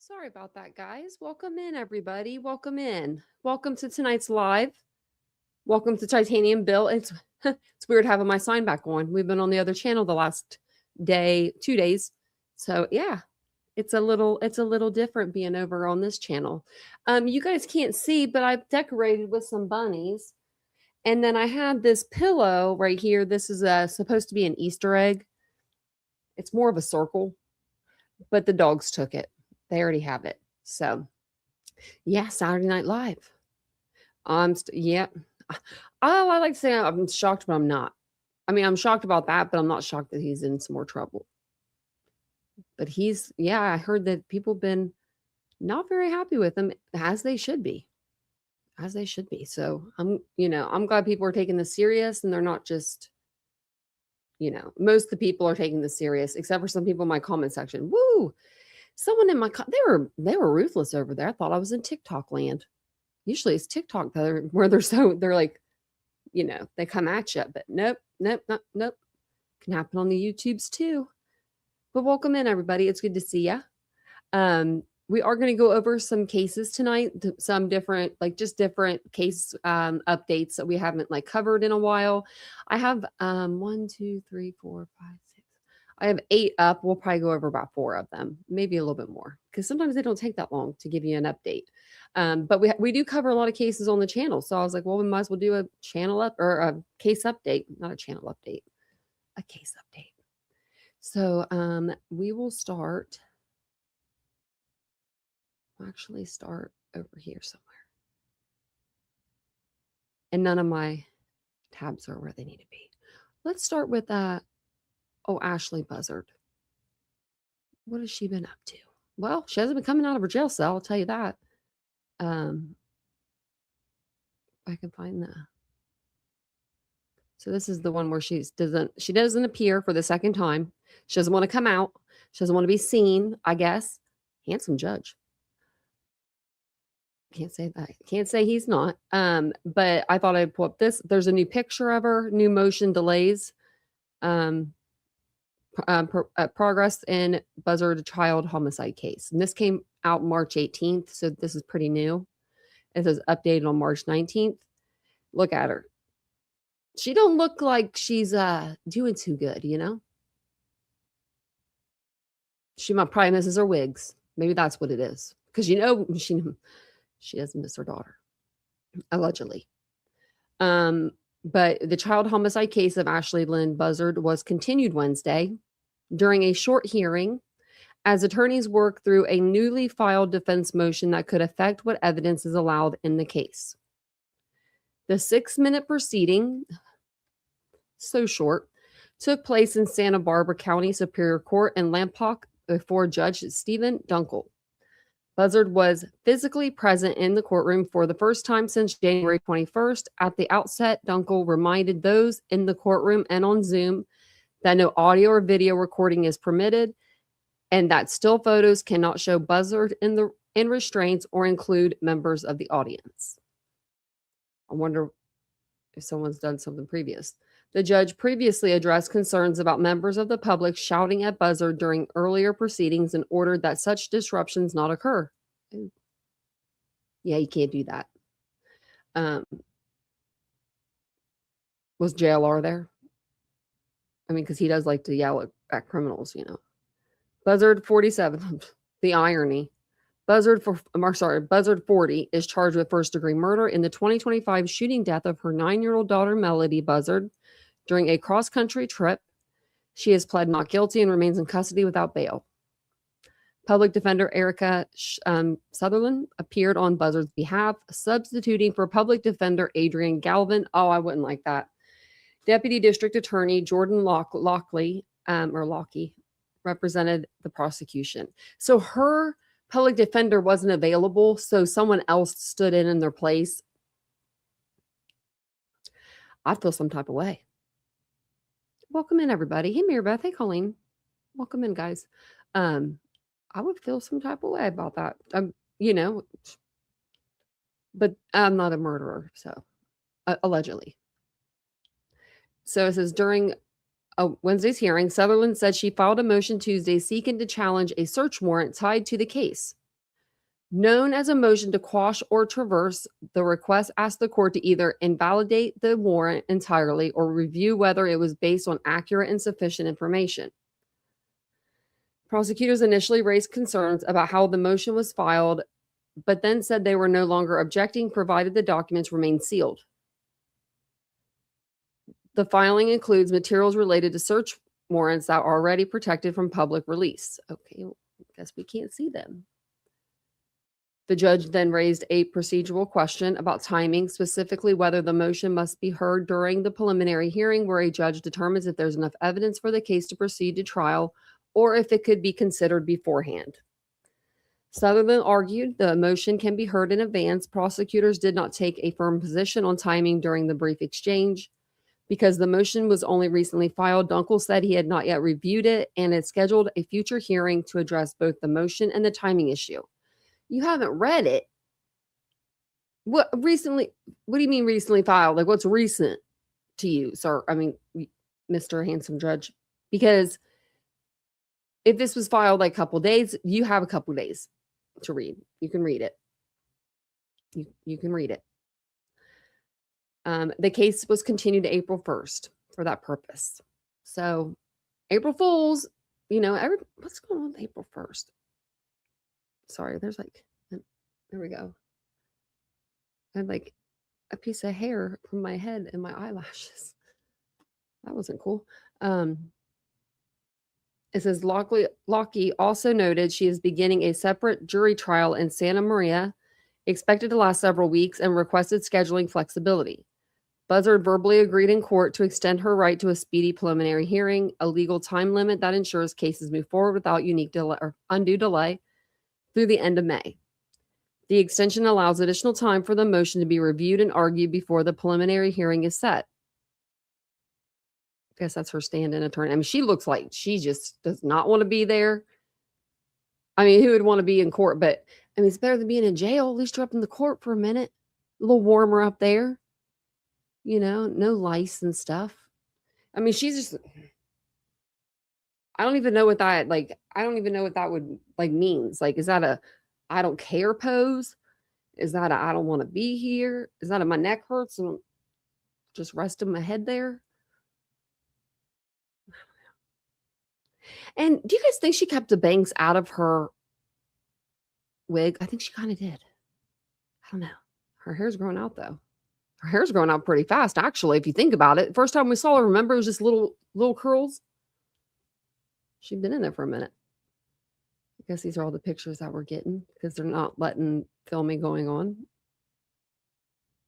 Sorry about that, guys. Welcome in, everybody. Welcome in. Welcome to tonight's live. Welcome to Titanium Bill. It's weird having my sign back on. We've been on the other channel the last 2 days. So yeah, it's a little different being over on this channel. You guys can't see, but I've decorated with some bunnies. And then I have this pillow right here. This is supposed to be an Easter egg. It's more of a circle, but the dogs took it. They already have it. So yeah, Saturday Night Live. Yeah. Oh, I like to say I'm shocked, but I'm not. I mean, I'm shocked about that, but I'm not shocked that he's in some more trouble. But yeah, I heard that people have been not very happy with him, as they should be. As they should be. So I'm glad people are taking this serious and they're not just, most of the people are taking this serious, except for some people in my comment section. Woo! Someone in they were ruthless over there. I thought I was in TikTok land. Usually it's TikTok where they're like, they come at you, but nope, nope, nope, nope. Can happen on the YouTubes too. But welcome in, everybody. It's good to see you. We are going to go over some cases tonight, some different, just different case updates that we haven't covered in a while. I have 1, 2, 3, 4, 5, 6. I have 8 up. We'll probably go over about 4 of them, maybe a little bit more, because sometimes they don't take that long to give you an update. But we do cover a lot of cases on the channel, so I was like, well, we might as well do a channel up or a case update, not a channel update, a case update. So we will start. I'll actually start over here somewhere. And none of my tabs are where they need to be. Let's start with Ashley Buzzard. What has she been up to? Well, she hasn't been coming out of her jail cell, I'll tell you that. I can find so this is the one where she doesn't appear for the second time. She doesn't want to come out. She doesn't want to be seen, I guess. Handsome judge. Can't say that. Can't say he's not. But I thought I'd pull up this. There's a new picture of her, new motion delays. Progress in Buzzard child homicide case. And this came out March 18th, so this is pretty new. It says updated on March 19th. Look at her. She don't look like she's doing too good, She might probably misses her wigs. Maybe that's what it is. Because she doesn't miss her daughter. Allegedly. But the child homicide case of Ashley Lynn Buzzard was continued Wednesday during a short hearing as attorneys work through a newly filed defense motion that could affect what evidence is allowed in the case. The 6-minute proceeding, so short, took place in Santa Barbara County Superior Court in Lompoc before Judge Stephen Dunkel. Buzzard was physically present in the courtroom for the first time since January 21st. At the outset, Dunkel reminded those in the courtroom and on Zoom that no audio or video recording is permitted and that still photos cannot show Buzzard in restraints or include members of the audience. I wonder if someone's done something previous. The judge previously addressed concerns about members of the public shouting at Buzzard during earlier proceedings and ordered that such disruptions not occur. Yeah, you can't do that. Was JLR there? I mean, because he does like to yell at criminals, Buzzard 47, the irony. Buzzard 40 is charged with first-degree murder in the 2025 shooting death of her 9-year-old daughter, Melody Buzzard, during a cross-country trip. She has pled not guilty and remains in custody without bail. Public defender Erica Sutherland appeared on Buzzard's behalf, substituting for public defender Adrian Galvin. Oh, I wouldn't like that. Deputy District Attorney Jordan Lockley represented the prosecution. So her public defender wasn't available, so someone else stood in their place. I feel some type of way. Welcome in, everybody. Hey, Marybeth. Hey, Colleen. Welcome in, guys. I would feel some type of way about that. But I'm not a murderer, so allegedly. So it says during Wednesday's hearing, Sutherland said she filed a motion Tuesday seeking to challenge a search warrant tied to the case. Known as a motion to quash or traverse, the request asked the court to either invalidate the warrant entirely or review whether it was based on accurate and sufficient information. Prosecutors initially raised concerns about how the motion was filed, but then said they were no longer objecting provided the documents remained sealed. The filing includes materials related to search warrants that are already protected from public release. Okay, well, I guess we can't see them. The judge then raised a procedural question about timing, specifically whether the motion must be heard during the preliminary hearing where a judge determines if there's enough evidence for the case to proceed to trial or if it could be considered beforehand. Sutherland argued the motion can be heard in advance. Prosecutors did not take a firm position on timing during the brief exchange. Because the motion was only recently filed, Dunkel said he had not yet reviewed it and had scheduled a future hearing to address both the motion and the timing issue. You haven't read it. What recently? What do you mean recently filed? Like, what's recent to you, sir? I mean, Mr. Handsome Judge, because if this was filed like a couple days, you have a couple days to read. You can read it. You can read it. The case was continued to April 1st for that purpose. So, April Fools, what's going on with April 1st? Sorry, there's like, there we go. I had like a piece of hair from my head and my eyelashes. That wasn't cool. It says Lockie also noted she is beginning a separate jury trial in Santa Maria, expected to last several weeks, and requested scheduling flexibility. Buzzard verbally agreed in court to extend her right to a speedy preliminary hearing, a legal time limit that ensures cases move forward without unique delay or undue delay through the end of May. The extension allows additional time for the motion to be reviewed and argued before the preliminary hearing is set. I guess that's her stand-in attorney. I mean, she looks like she just does not want to be there. I mean, who would want to be in court? But, I mean, it's better than being in jail. At least you're up in the court for a minute. A little warmer up there. No lice and stuff. I mean, she's just, I don't even know what that, I don't even know what that would, means. Like, is that a I don't care pose? Is that a I don't want to be here? Is that a my neck hurts and just resting my head there? And do you guys think she kept the bangs out of her wig? I think she kind of did. I don't know. Her hair's growing out, though. Her hair's growing out pretty fast, actually, if you think about it. First time we saw her, remember, it was just little curls. She'd been in there for a minute. I guess these are all the pictures that we're getting because they're not letting filming going on.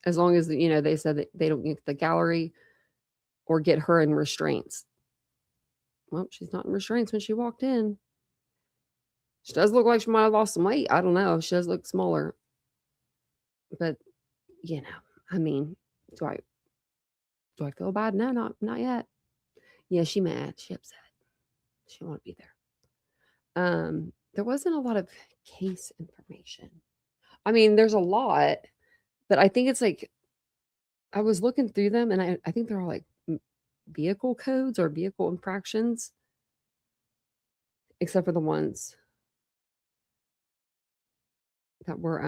As long as, they said that they don't get the gallery or get her in restraints. Well, she's not in restraints when she walked in. She does look like she might have lost some weight. I don't know. She does look smaller. But, I mean, do I feel bad? No, not yet. Yeah, she mad. She upset. She don't want to be there. There wasn't a lot of case information. I mean, there's a lot, but I think it's like, I was looking through them and I think they're all like vehicle codes or vehicle infractions, except for the ones that we're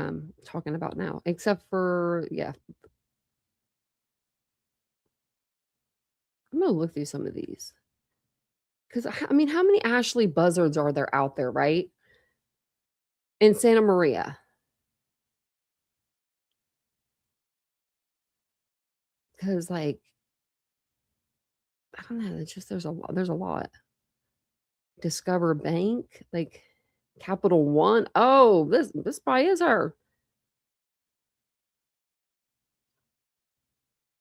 talking about now, except for, yeah. I'm going to look through some of these. Because, I mean, how many Ashley Buzzards are there out there, right? In Santa Maria. Because, I don't know. It's just there's a lot. Discover Bank, Capital One. Oh, this probably is her.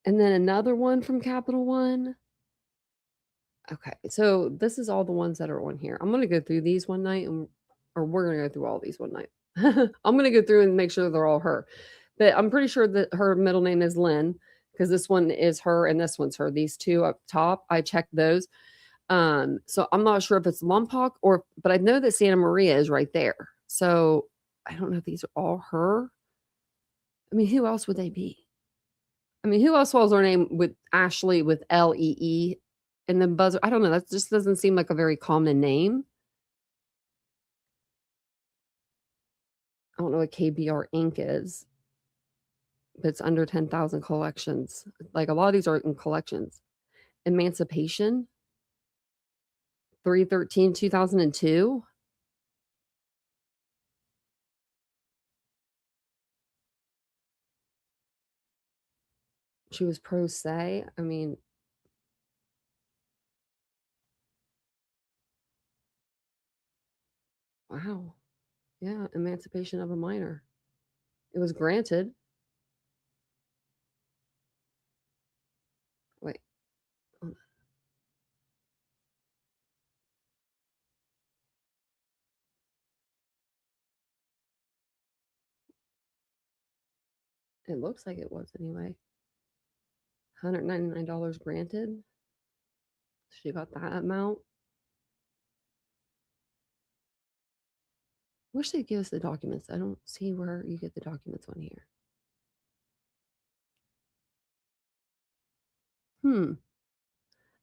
And then another one from Capital One. Okay, so this is all the ones that are on here. I'm going to go through these one night, or we're going to go through all these one night. I'm going to go through and make sure they're all her. But I'm pretty sure that her middle name is Lynn, because this one is her and this one's her. These two up top, I checked those. So I'm not sure if it's Lompoc but I know that Santa Maria is right there. So I don't know if these are all her. I mean, who else would they be? I mean, who else spells her name with Ashley with Lee and then Buzzard? I don't know. That just doesn't seem like a very common name. I don't know what KBR Inc. is, but it's under 10,000 collections. Like a lot of these are in collections. Emancipation, 3/13/2002. She was pro se. I mean, wow. Yeah, emancipation of a minor. It was granted. Wait. hold on. It looks like it was anyway. $199 granted. She got that amount. Wish they'd give us the documents. I don't see where you get the documents on here.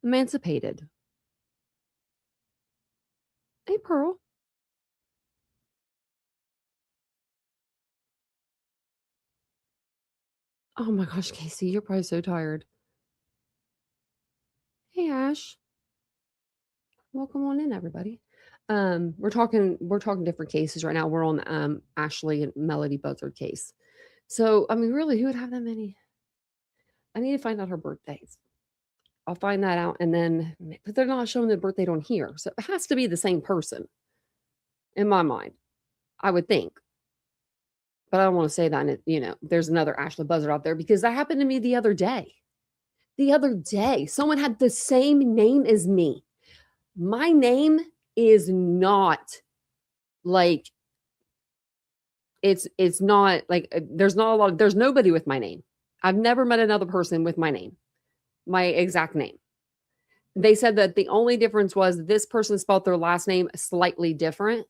Emancipated. Hey, Pearl. Oh my gosh, Casey, you're probably so tired. Hey, Ash. Welcome on in, everybody. We're talking different cases right now. We're on the Ashley and Melody Buzzard case. So, I mean, really, who would have that many? I need to find out her birthdays. I'll find that out, and then, but they're not showing the birth date on here, so it has to be the same person, in my mind. I would think, but I don't want to say that. And there's another Ashley Buzzard out there because that happened to me the other day. The other day, someone had the same name as me. My name is not like it's not like there's nobody with my name. I've never met another person with my name, my exact name. They said that the only difference was this person spelled their last name slightly different.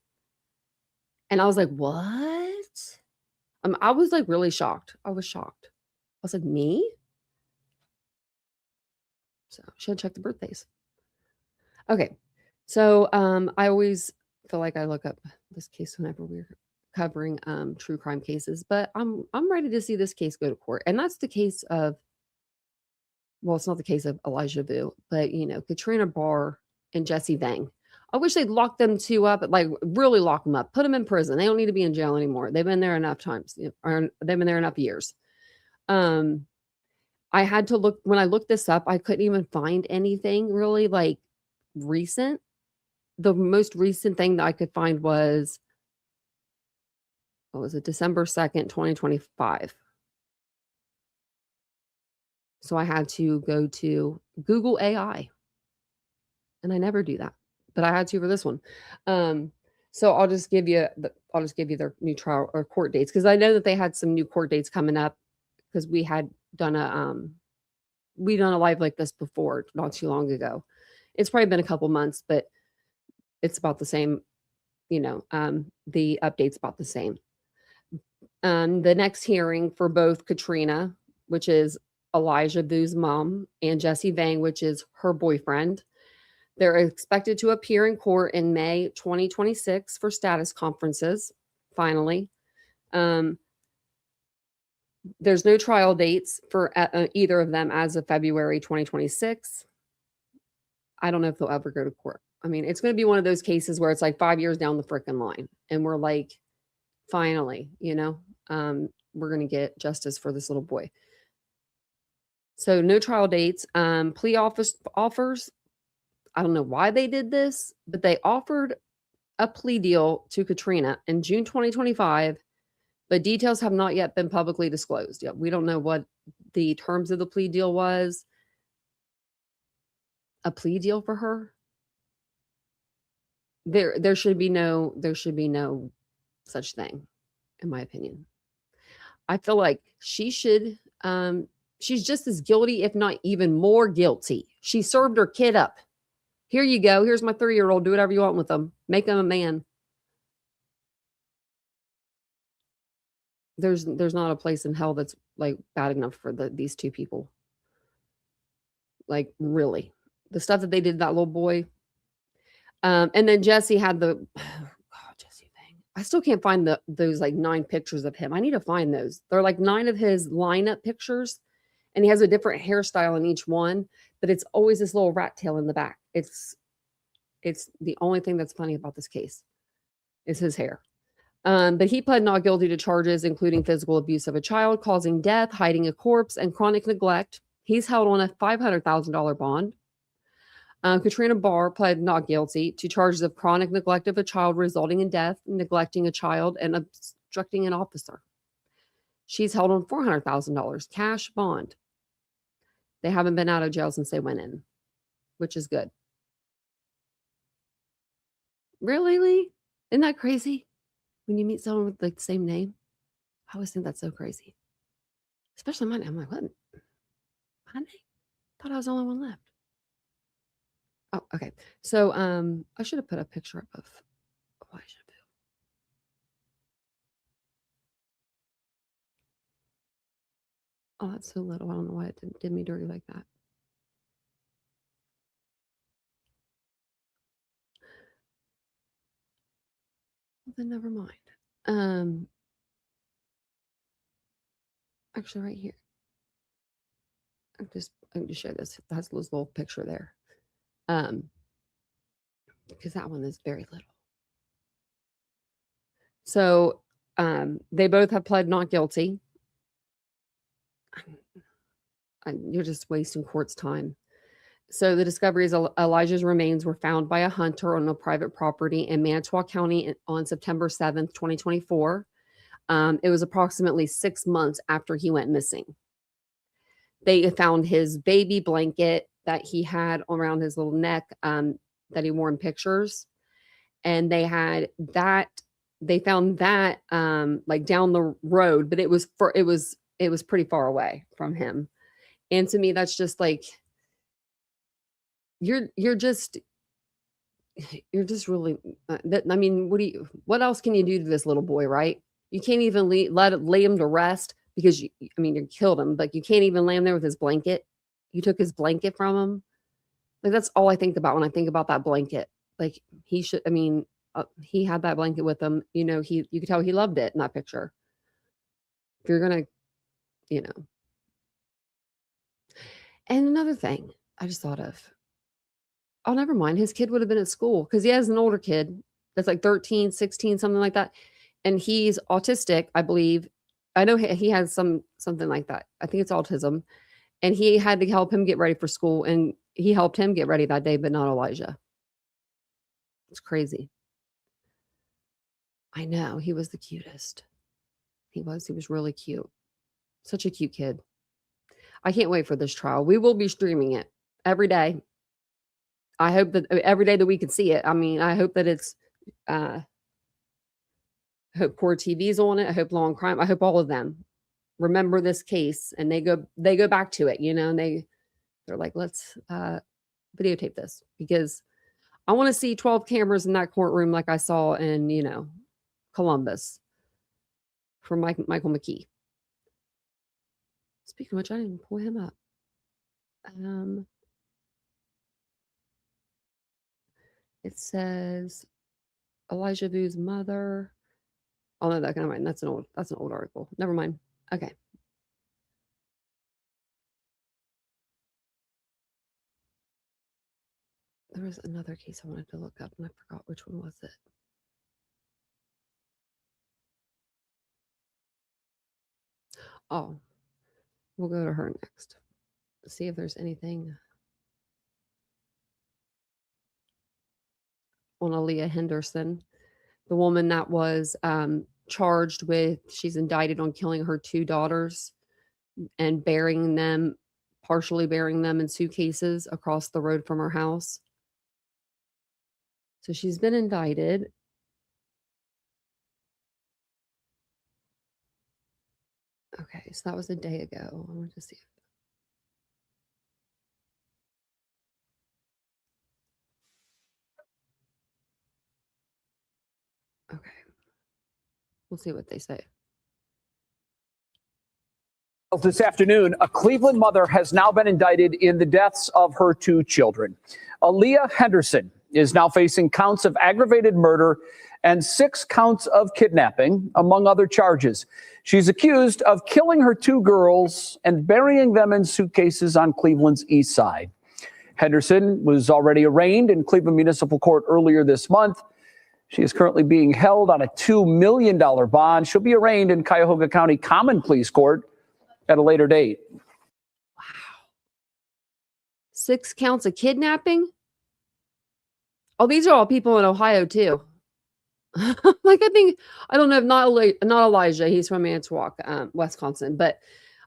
And I was like, what? I was like really shocked. I was shocked. I was like, me? So should check the birthdays. Okay. So I always feel like I look up this case whenever we're covering true crime cases, but I'm ready to see this case go to court. And that's the case of, well, it's not the case of Elijah Vu, but Katrina Barr and Jesse Vang. I wish they'd lock them two up, like really lock them up, put them in prison. They don't need to be in jail anymore. They've been there enough times, or they've been there enough years. I had to look when I looked this up, I couldn't even find anything really like recent. The most recent thing that I could find was, what was it, December 2nd, 2025. So I had to go to Google AI. And I never do that, but I had to for this one. So I'll just give you their new trial or court dates because I know that they had some new court dates coming up because we had done a live like this before not too long ago. It's probably been a couple months, but it's about the same. The update's about the same. The next hearing for both Katrina, which is Elijah Vu's mom, and Jesse Vang, which is her boyfriend. They're expected to appear in court in May 2026 for status conferences, finally. There's no trial dates for either of them as of February 2026. I don't know if they'll ever go to court. I mean, it's going to be one of those cases where it's like 5 years down the freaking line. And we're like, finally, we're going to get justice for this little boy. So no trial dates. Plea offers. I don't know why they did this, but they offered a plea deal to Katrina in June 2025, but details have not yet been publicly disclosed. Yet we don't know what the terms of the plea deal was. A plea deal for her? There should be no such thing, in my opinion. I feel like she should she's just as guilty, if not even more guilty. She served her kid up. Here you go. Here's my 3-year-old. Do whatever you want with them. Make him a man. There's not a place in hell that's like bad enough for these two people. Like really, the stuff that they did to that little boy. And then Jesse had Jesse Vang. I still can't find those like 9 pictures of him. I need to find those. They're like 9 of his lineup pictures, and he has a different hairstyle in each one, but it's always this little rat tail in the back. It's the only thing that's funny about this case is his hair. But he pled not guilty to charges including physical abuse of a child, causing death, hiding a corpse, and chronic neglect. He's held on a $500,000 bond. Katrina Barr pled not guilty to charges of chronic neglect of a child resulting in death, neglecting a child, and obstructing an officer. She's held on $400,000 cash bond. They haven't been out of jail since they went in, which is good. Really, Lee? Isn't that crazy? When you meet someone with like the same name, I always think that's so crazy. Especially my name. I'm like, what? My name? Thought I was the only one left. Oh, okay. So I should have put a picture up of Elijah Bill. Oh, that's so little. I don't know why it did me dirty like that. Well, then never mind. Actually, right here. I can just show this. That's this little picture there. Because that one is very little. So they both have pled not guilty. You're just wasting court's time. So the discovery is Elijah's remains were found by a hunter on a private property in Manitowoc County on September 7th, 2024. It was approximately 6 months after he went missing. They found his baby blanket that he had around his little neck that he wore in pictures. And they found that like down the road, but it was pretty far away from him. And to me, that's just like, you're just really, I mean, what else can you do to this little boy, right? You can't even lay him to rest because you killed him, but you can't even lay him there with his blanket. You took his blanket from him. Like, that's all I think about when I think about that blanket. Like, he had that blanket with him. You could tell he loved it in that picture. If you're going to, And another thing I just thought of. Oh, never mind. His kid would have been at school because he has an older kid that's like 13, 16, something like that. And he's autistic, I believe. I know he has something like that. I think it's autism. And he had to help him get ready for school. And he helped him get ready that day, but not Elijah. It's crazy. I know. He was the cutest. He was really cute. Such a cute kid. I can't wait for this trial. We will be streaming it every day. I hope that every day that we can see it. I mean, I hope that it's, I hope Core TV's on it. I hope Law and Crime. I hope all of them remember this case and they go back to it, and they're like, let's videotape this because I want to see 12 cameras in that courtroom like I saw in, Columbus from Michael McKee. Speaking of which, I didn't even pull him up. It says Elijah Vu's mother. Oh no, never mind. That's an old article. Never mind. Okay. There was another case I wanted to look up and I forgot which one was it. Oh, we'll go to her next. See if there's anything on Aaliyah Henderson, the woman that was charged with, she's indicted on killing her 2 daughters and partially burying them in suitcases across the road from her house. So she's been indicted. Okay, so that was a day ago. I want to see. Okay. We'll see what they say. This afternoon, a Cleveland mother has now been indicted in the deaths of her 2 children. Aaliyah Henderson is now facing counts of aggravated murder and 6 counts of kidnapping, among other charges. She's accused of killing her 2 girls and burying them in suitcases on Cleveland's east side. Henderson was already arraigned in Cleveland Municipal Court earlier this month. She is currently being held on a $2 million bond. She'll be arraigned in Cuyahoga County Common Pleas Court at a later date. Wow. 6 counts of kidnapping? Oh, these are all people in Ohio, too. Like, I don't know, not Elijah. He's from Manitowoc, Wisconsin. But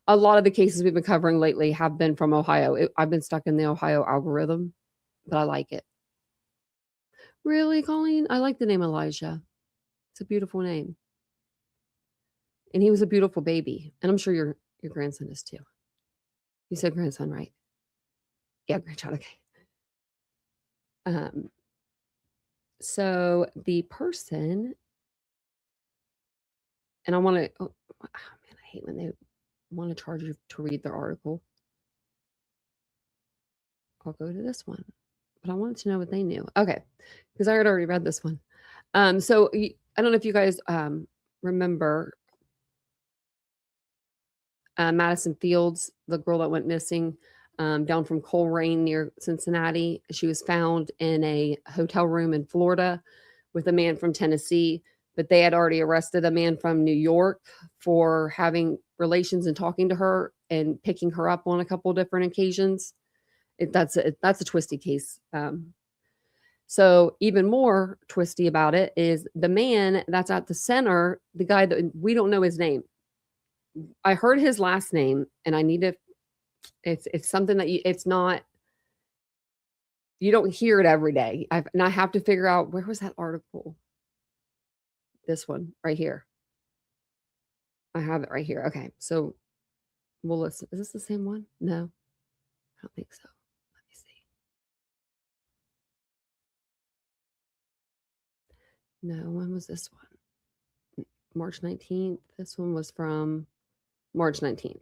a lot of the cases we've been covering lately have been from Ohio. I've been stuck in the Ohio algorithm, but I like it. Really, Colleen? I like the name Elijah. It's a beautiful name. And he was a beautiful baby. And I'm sure your grandson is too. You said grandson, right? Yeah, grandchild. Okay. So the person, and I want to, oh man, I hate when they want to charge you to read their article. I'll go to this one, but I wanted to know what they knew. Okay, because I had already read this one. So I don't know if you guys remember Madison Fields, the girl that went missing down from Colerain near Cincinnati. She was found in a hotel room in Florida with a man from Tennessee, but they had already arrested a man from New York for having relations and talking to her and picking her up on a couple different occasions. That's a twisty case. So even more twisty about it is the man that's at the center, the guy that we don't know his name. I heard his last name, and I need to. It's something that it's not. You don't hear it every day. And I have to figure out, where was that article? This one right here. I have it right here. Okay, so we'll listen. Is this the same one? No, I don't think so. Let me see. No, when was this one? March 19th. This one was from March 19th.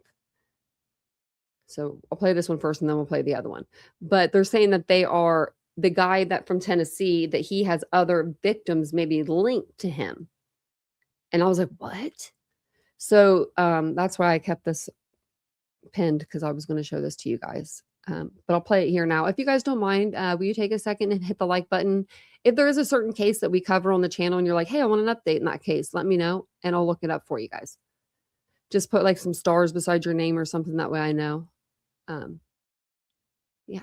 So I'll play this one first and then we'll play the other one. But they're saying that they are the guy that from Tennessee, that he has other victims maybe linked to him. And I was like, what? So that's why I kept this pinned, because I was going to show this to you guys. But I'll play it here now. If you guys don't mind, will you take a second and hit the like button? If there is a certain case that we cover on the channel and you're like, hey, I want an update in that case, let me know and I'll look it up for you guys. Just put like some stars beside your name or something. That way I know. Yeah.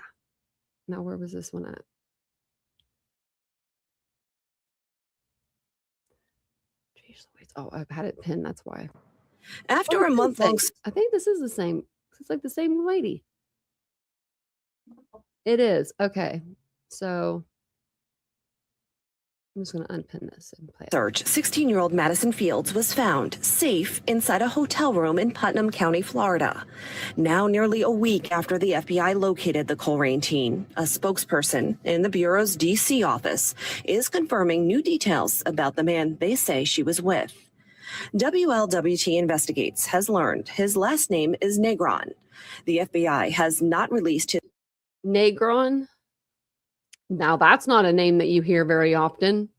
Now, where was this one at? Jeez, oh, I've had it pinned. That's why. After a month-long, I think this is the same. It's like the same lady. It is. Okay. So I'm just going to unpin this and play it. Search, 16-year-old Madison Fields was found safe inside a hotel room in Putnam County, Florida. Now nearly a week after the FBI located the Colerain teen, a spokesperson in the Bureau's D.C. office is confirming new details about the man they say she was with. WLWT Investigates has learned his last name is Negron. The FBI has not released his Negron. Now, that's not a name that you hear very often.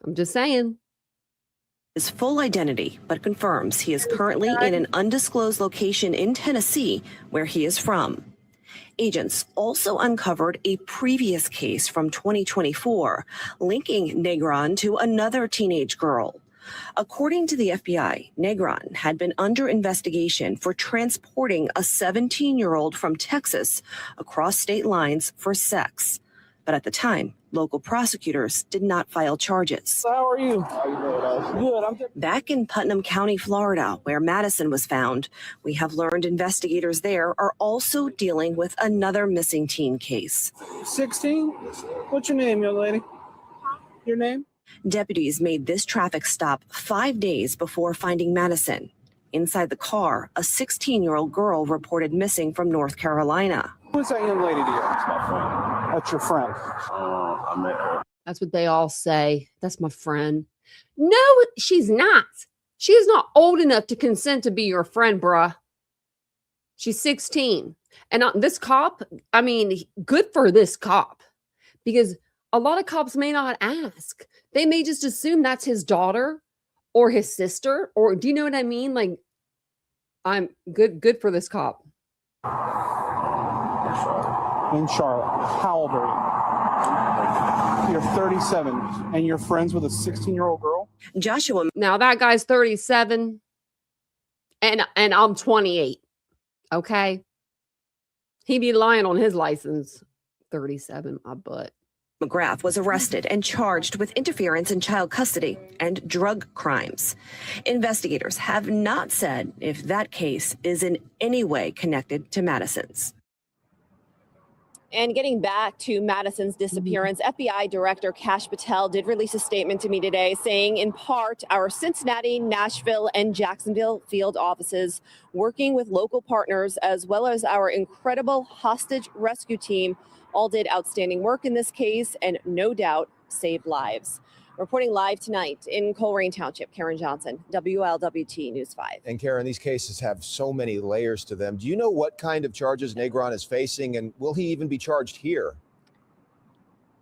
I'm just saying. His full identity, but confirms he is currently in an undisclosed location in Tennessee, where he is from. Agents also uncovered a previous case from 2024 linking Negron to another teenage girl. According to the FBI, Negron had been under investigation for transporting a 17-year-old from Texas across state lines for sex. But at the time, local prosecutors did not file charges. How are you? How you doing? Good. I'm good. Back in Putnam County, Florida, where Madison was found, we have learned investigators there are also dealing with another missing teen case. 16? What's your name, young lady? Your name? Deputies made this traffic stop 5 days before finding Madison. Inside the car, a 16-year-old girl reported missing from North Carolina. Who's that young lady to you? That's my friend. That's your friend. I met her. That's what they all say. That's my friend. No, she's not. She is not old enough to consent to be your friend, bruh. She's 16. And this cop, I mean, good for this cop. because a lot of cops may not ask. They may just assume that's his daughter or his sister, or do you know what I mean? Like, I'm good for this cop. In Charlotte. How old are you? You're 37 and you're friends with a 16-year-old girl? Joshua Now that guy's 37 and I'm 28. Okay. He'd be lying on his license. 37, my butt. McGrath was arrested and charged with interference in child custody and drug crimes. Investigators have not said if that case is in any way connected to Madison's. And getting back to Madison's disappearance, FBI Director Kash Patel did release a statement to me today saying, in part, our Cincinnati, Nashville, and Jacksonville field offices, working with local partners, as well as our incredible hostage rescue team, all did outstanding work in this case and no doubt saved lives. Reporting live tonight in Colerain Township, Karen Johnson, WLWT News 5. And Karen, these cases have so many layers to them. Do you know what kind of charges Negron is facing, and will he even be charged here?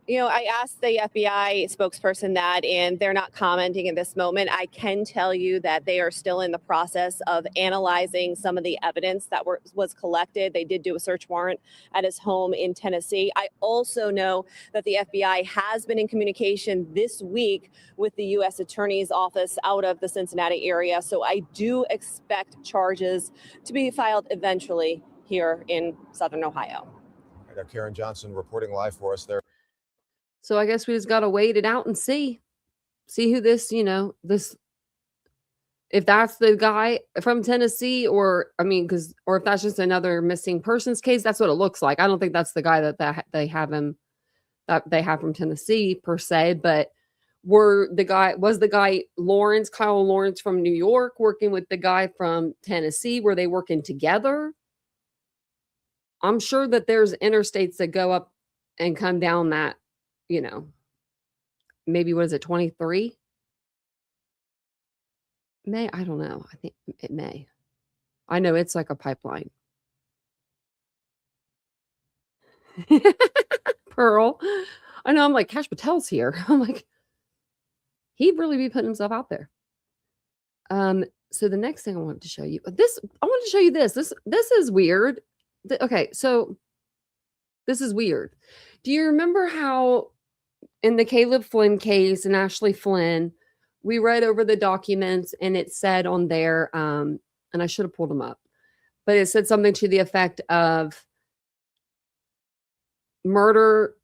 You know, I asked the FBI spokesperson that, and they're not commenting at this moment. I can tell you that they are still in the process of analyzing some of the evidence that was collected. They did do a search warrant at his home in Tennessee. I also know that the FBI has been in communication this week with the U.S. Attorney's Office out of the Cincinnati area. So I do expect charges to be filed eventually here in Southern Ohio. I got Karen Johnson reporting live for us there. So I guess we just got to wait it out and see who this, if that's the guy from Tennessee, or if that's just another missing persons case. That's what it looks like. I don't think that's the guy that they have from Tennessee per se, but was the guy Kyle Lawrence from New York working with the guy from Tennessee? Were they working together? I'm sure that there's interstates that go up and come down that, maybe what is it, 23? May, I don't know. I think it may. I know it's like a pipeline. Pearl. I know, I'm like, Kash Patel's here. I'm like, he'd really be putting himself out there. So the next thing I wanted to show you, this is weird. Okay, so this is weird. Do you remember how in the Caleb Flynn case and Ashley Flynn, we read over the documents and it said on there, and I should have pulled them up, but it said something to the effect of murder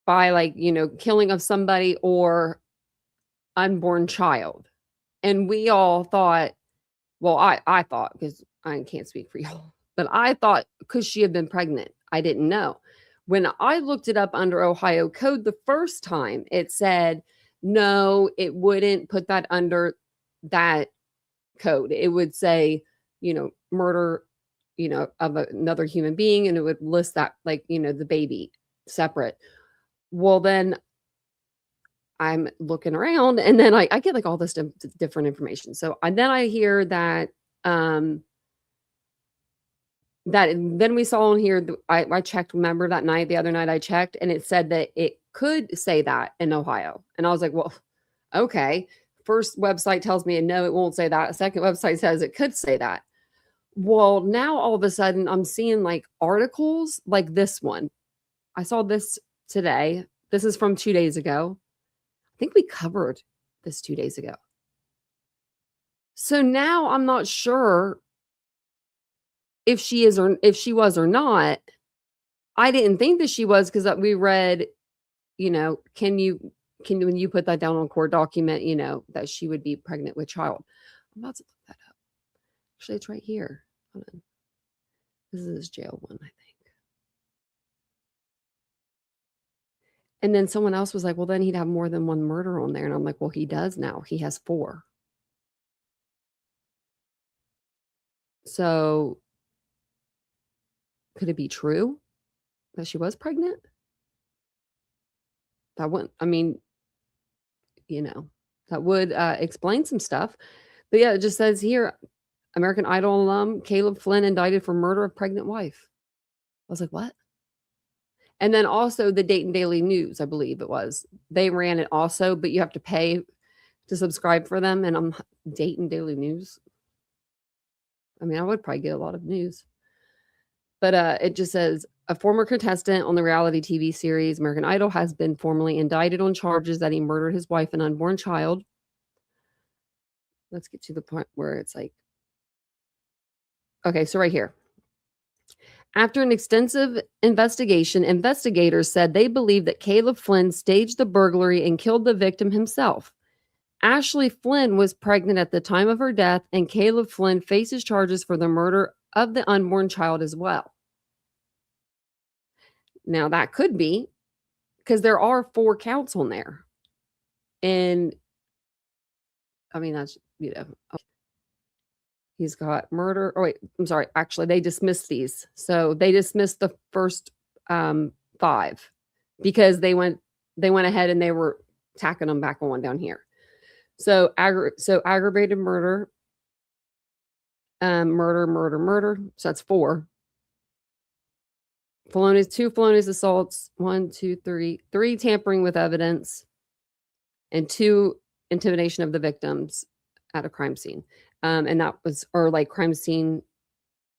by killing of somebody or unborn child. And we all thought, well, I thought, because I can't speak for y'all, but I thought because she had been pregnant. I didn't know. When I looked it up under Ohio code the first time, it said, no, it wouldn't put that under that code. It would say, murder, of another human being, and it would list that the baby separate. Well, then I'm looking around and then I get all this different information. So then I hear that, then we saw on here, I checked, remember that night, the other night I checked, and it said that it could say that in Ohio. And I was like, well, okay. First website tells me, no, it won't say that. Second website says it could say that. Well, now all of a sudden I'm seeing articles like this one. I saw this today. This is from 2 days ago. I think we covered this 2 days ago. So now I'm not sure if she was or not. I didn't think that she was, because we read, can you when you put that down on court document, that she would be pregnant with child. I'm about to look that up. Actually, it's right here. Hold on. This is his jail one, I think. And then someone else was like, well, then he'd have more than one murder on there. And I'm like, well, he does now. He has 4. So could it be true that she was pregnant? That wouldn't, that would explain some stuff. But yeah, it just says here, American Idol alum Caleb Flynn indicted for murder of pregnant wife. I was like, what? And then also the Dayton Daily News, I believe it was. They ran it also, but you have to pay to subscribe for them. And I'm Dayton Daily News. I mean, I would probably get a lot of news. But it just says a former contestant on the reality TV series American Idol has been formally indicted on charges that he murdered his wife and unborn child. Let's get to the point where it's like, okay, so right here. After an extensive investigation, investigators said they believe that Caleb Flynn staged the burglary and killed the victim himself. Ashley Flynn was pregnant at the time of her death, and Caleb Flynn faces charges for the murder of the unborn child as well. Now, that could be because there are 4 counts on there. And I mean, that's, he's got murder. Oh, wait, I'm sorry. Actually, they dismissed these. So they dismissed the first 5 because they went ahead and they were tacking them back on down here. So aggravated murder, murder. So that's 4. Two felonious assaults, 3 tampering with evidence, and 2 intimidation of the victims at a crime scene. And that was, or like crime scene.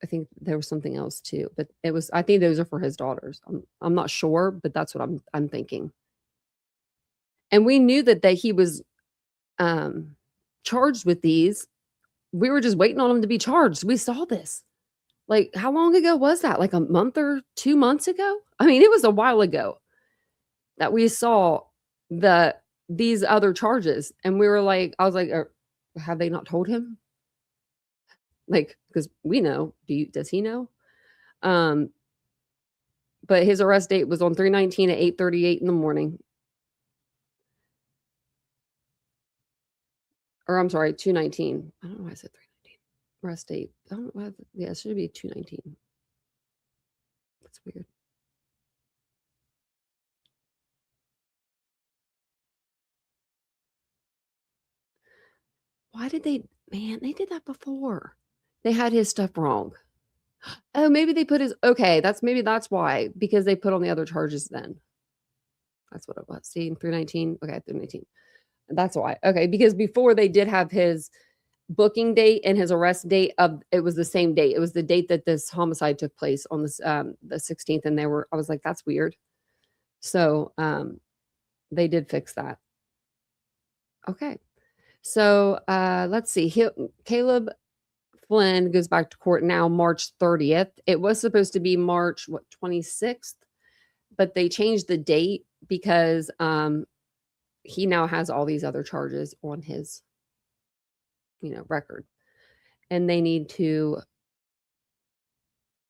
I think there was something else too, but it was, I think those are for his daughters. I'm not sure, but that's what I'm thinking. And we knew that he was charged with these. We were just waiting on him to be charged. We saw this. Like, how long ago was that? Like a month or 2 months ago? I mean, it was a while ago that we saw these other charges. And we were like, I was like, have they not told him? Like, because we know. Does he know? But his arrest date was on 3/19 at 8:38 in the morning. Or I'm sorry, 2/19. I don't know why I said 3/19. Arrest date. I don't know why. Yeah, it should be 2/19. That's weird. Why did they? Man, they did that before. They had his stuff wrong. Oh, maybe they put his. Okay, that's why, because they put on the other charges then. That's what it was. See, 3/19. Okay, 3/19. That's why. Okay, because before they did have his booking date and his arrest date it was the same date. It was the date that this homicide took place on this the 16th, and I was like, that's weird. So they did fix that. Okay. So let's see. Caleb Flynn goes back to court now March 30th. It was supposed to be March 26th, but they changed the date because he now has all these other charges on his record, and they need to,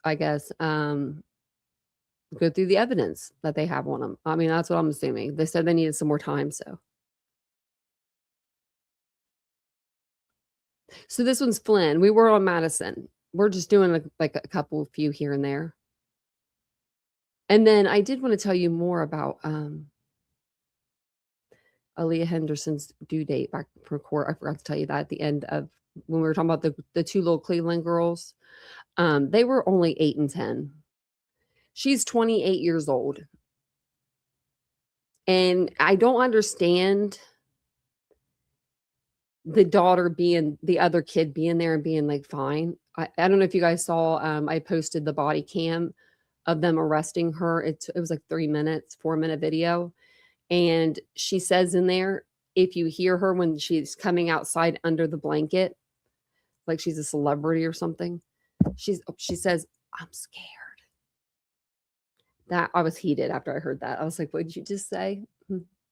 I guess, go through the evidence that they have on him. I mean, that's what I'm assuming. They said they needed some more time. So this one's Flynn. We were on Madison. We're just doing like a couple few here and there. And then I did want to tell you more about Aaliyah Henderson's due date back from court. I forgot to tell you that at the end of when we were talking about the 2 little Cleveland girls. They were only 8 and 10. She's 28 years old. And I don't understand the other kid being there and being like, fine. I don't know if you guys saw, I posted the body cam of them arresting her. It was like 3 minutes, 4-minute video. And she says in there, if you hear her when she's coming outside under the blanket, like she's a celebrity or something, she says, I'm scared. That I was heated after I heard that. I was like, what did you just say?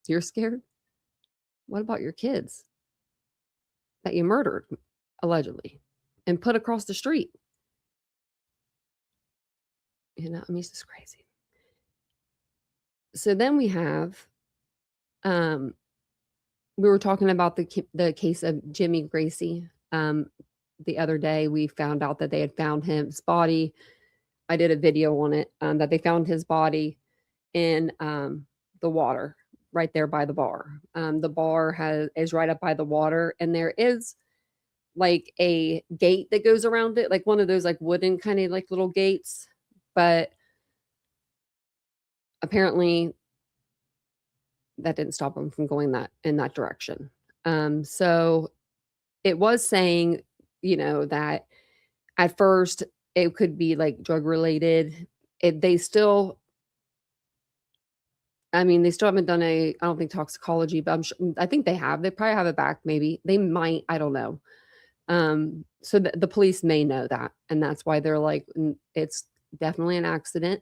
You're scared? What about your kids that you murdered, allegedly, and put across the street? I mean, it's just crazy. So then we have, we were talking about the case of Jimmy Gracie. The other day, we found out that they had found his body. I did a video on it, that they found his body in the water right there by the bar. The bar is right up by the water, and there is like a gate that goes around it, like one of those like wooden kind of like little gates. But apparently that didn't stop him from going in that direction. So it was saying, that at first it could be like drug related. They still, they still haven't done I don't think toxicology, but I think they have. They probably have it back. Maybe they might. I don't know. So the police may know that, and that's why they're like, it's definitely an accident,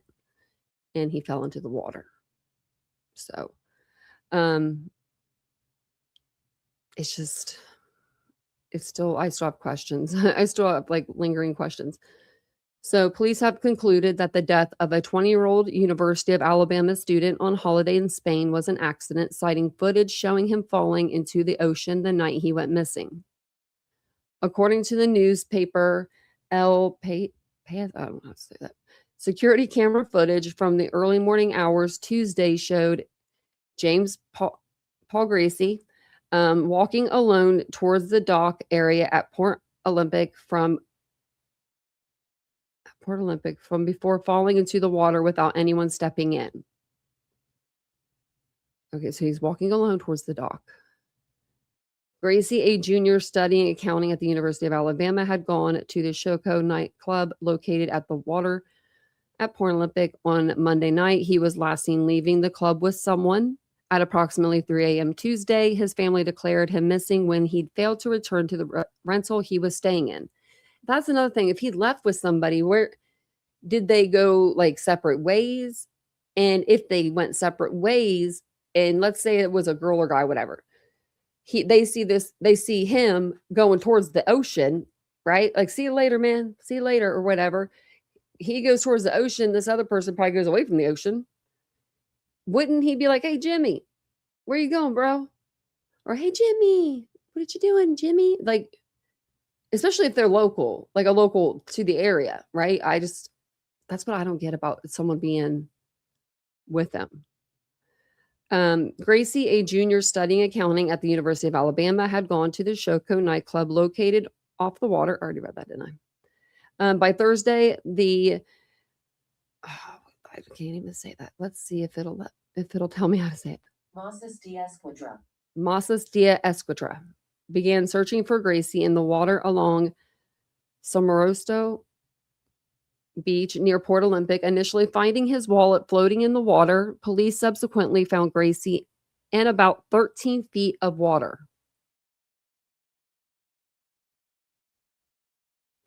and he fell into the water. So, it's just, I still have questions. I still have like lingering questions. So police have concluded that the death of a 20-year-old University of Alabama student on holiday in Spain was an accident, citing footage showing him falling into the ocean the night he went missing. According to the newspaper El País, I don't know how to say that. Security camera footage from the early morning hours Tuesday showed James Paul Gracie walking alone towards the dock area at Port Olympic from before falling into the water without anyone stepping in. Okay, so he's walking alone towards the dock. Gracie, a junior studying accounting at the University of Alabama, had gone to the Shoko nightclub located at the water at Port Olympic on Monday night. He was last seen leaving the club with someone at approximately 3 a.m. Tuesday. His family declared him missing when he failed to return to the rental he was staying in. That's another thing. If he left with somebody, where did they go, like, separate ways? And if they went separate ways, and let's say it was a girl or guy, whatever, they see him going towards the ocean, right? Like, see you later, man. See you later, or whatever. He goes towards the ocean. This other person probably goes away from the ocean. Wouldn't he be like, hey, Jimmy, where you going, bro? Or, hey, Jimmy, what you doing, Jimmy? Like, especially if they're local, like a local to the area, right? That's what I don't get about someone being with them. Gracie, a junior studying accounting at the University of Alabama, had gone to the Shoko nightclub located off the water. I already read that, didn't I? By Thursday, I can't even say that. Let's see if it'll tell me how to say it. Masas Dia Esquadra began searching for Gracie in the water along Somorosto Beach near Port Olympic, initially finding his wallet floating in the water. Police subsequently found Gracie in about 13 feet of water.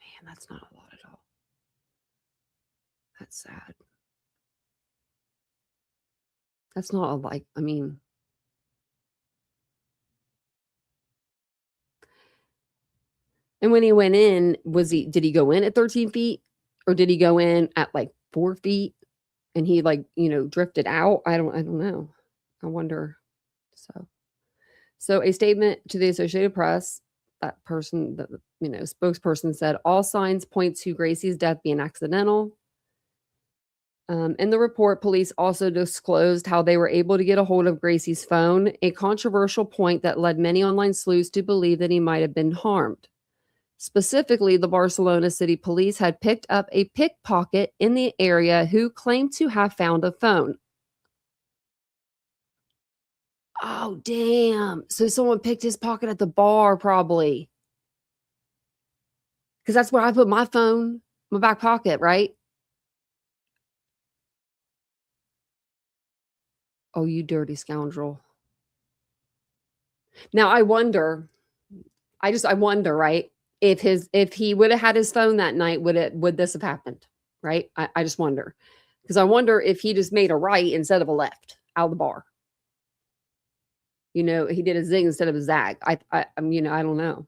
Man, that's not a lot at all. That's sad. That's not a like, and when he went in, did he go in at 13 feet? Or did he go in at like 4 feet and he drifted out? I don't know. I wonder. So a statement to the Associated Press, that person, spokesperson said, all signs point to Gracie's death being accidental. In the report, police also disclosed how they were able to get a hold of Gracie's phone, a controversial point that led many online sleuths to believe that he might have been harmed. Specifically, the Barcelona City Police had picked up a pickpocket in the area who claimed to have found a phone. Oh, damn. So someone picked his pocket at the bar, probably. Because that's where I put my phone, my back pocket, right? Oh, you dirty scoundrel. Now, I wonder, right? If he would have had his phone that night, would this have happened? Right? I just wonder. Because I wonder if he just made a right instead of a left out of the bar. He did a zing instead of a zag. I don't know.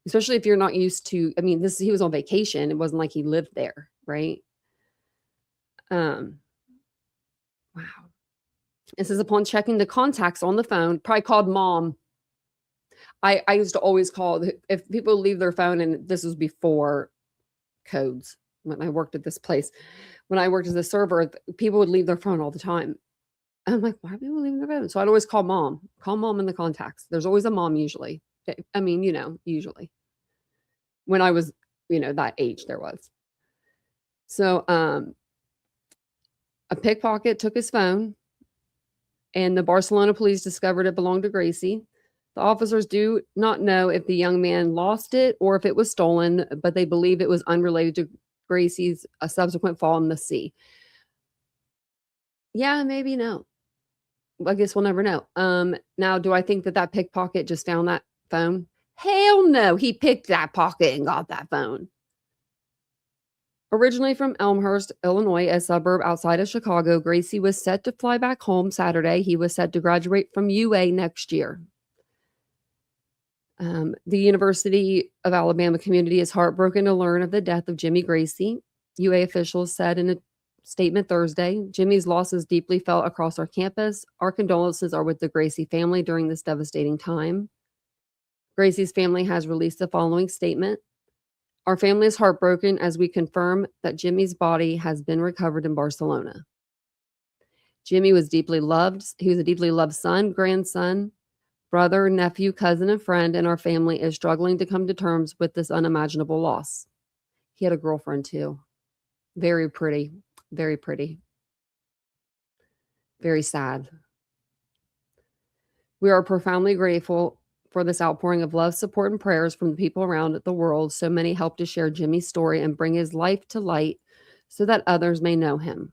Especially if you're not used to, he was on vacation. It wasn't like he lived there, right? Wow. It says upon checking the contacts on the phone, probably called mom. I used to always call if people leave their phone, and this was before codes when I worked at this place. When I worked as a server, people would leave their phone all the time. I'm like, why are people leaving their phone? So I'd always call mom. Call mom in the contacts. There's always a mom usually. Usually. When I was, that age there was. So A pickpocket took his phone, and the Barcelona police discovered it belonged to Gracie. The officers do not know if the young man lost it or if it was stolen, but they believe it was unrelated to Gracie's subsequent fall in the sea. Yeah, maybe no. I guess we'll never know. Now, do I think that that pickpocket just found that phone? Hell no. He picked that pocket and got that phone. Originally from Elmhurst, Illinois, a suburb outside of Chicago, Gracie was set to fly back home Saturday. He was set to graduate from UA next year. The University of Alabama community is heartbroken to learn of the death of Jimmy Gracie. UA officials said in a statement Thursday, Jimmy's loss is deeply felt across our campus. Our condolences are with the Gracie family during this devastating time. Gracie's family has released the following statement. Our family is heartbroken as we confirm that Jimmy's body has been recovered in Barcelona. Jimmy was deeply loved. He was a deeply loved son, grandson, brother, nephew, cousin, and friend, and our family is struggling to come to terms with this unimaginable loss. He had a girlfriend too. Very pretty, very pretty. Very sad. We are profoundly grateful for this outpouring of love, support, and prayers from the people around the world. So many helped to share Jimmy's story and bring his life to light so that others may know him.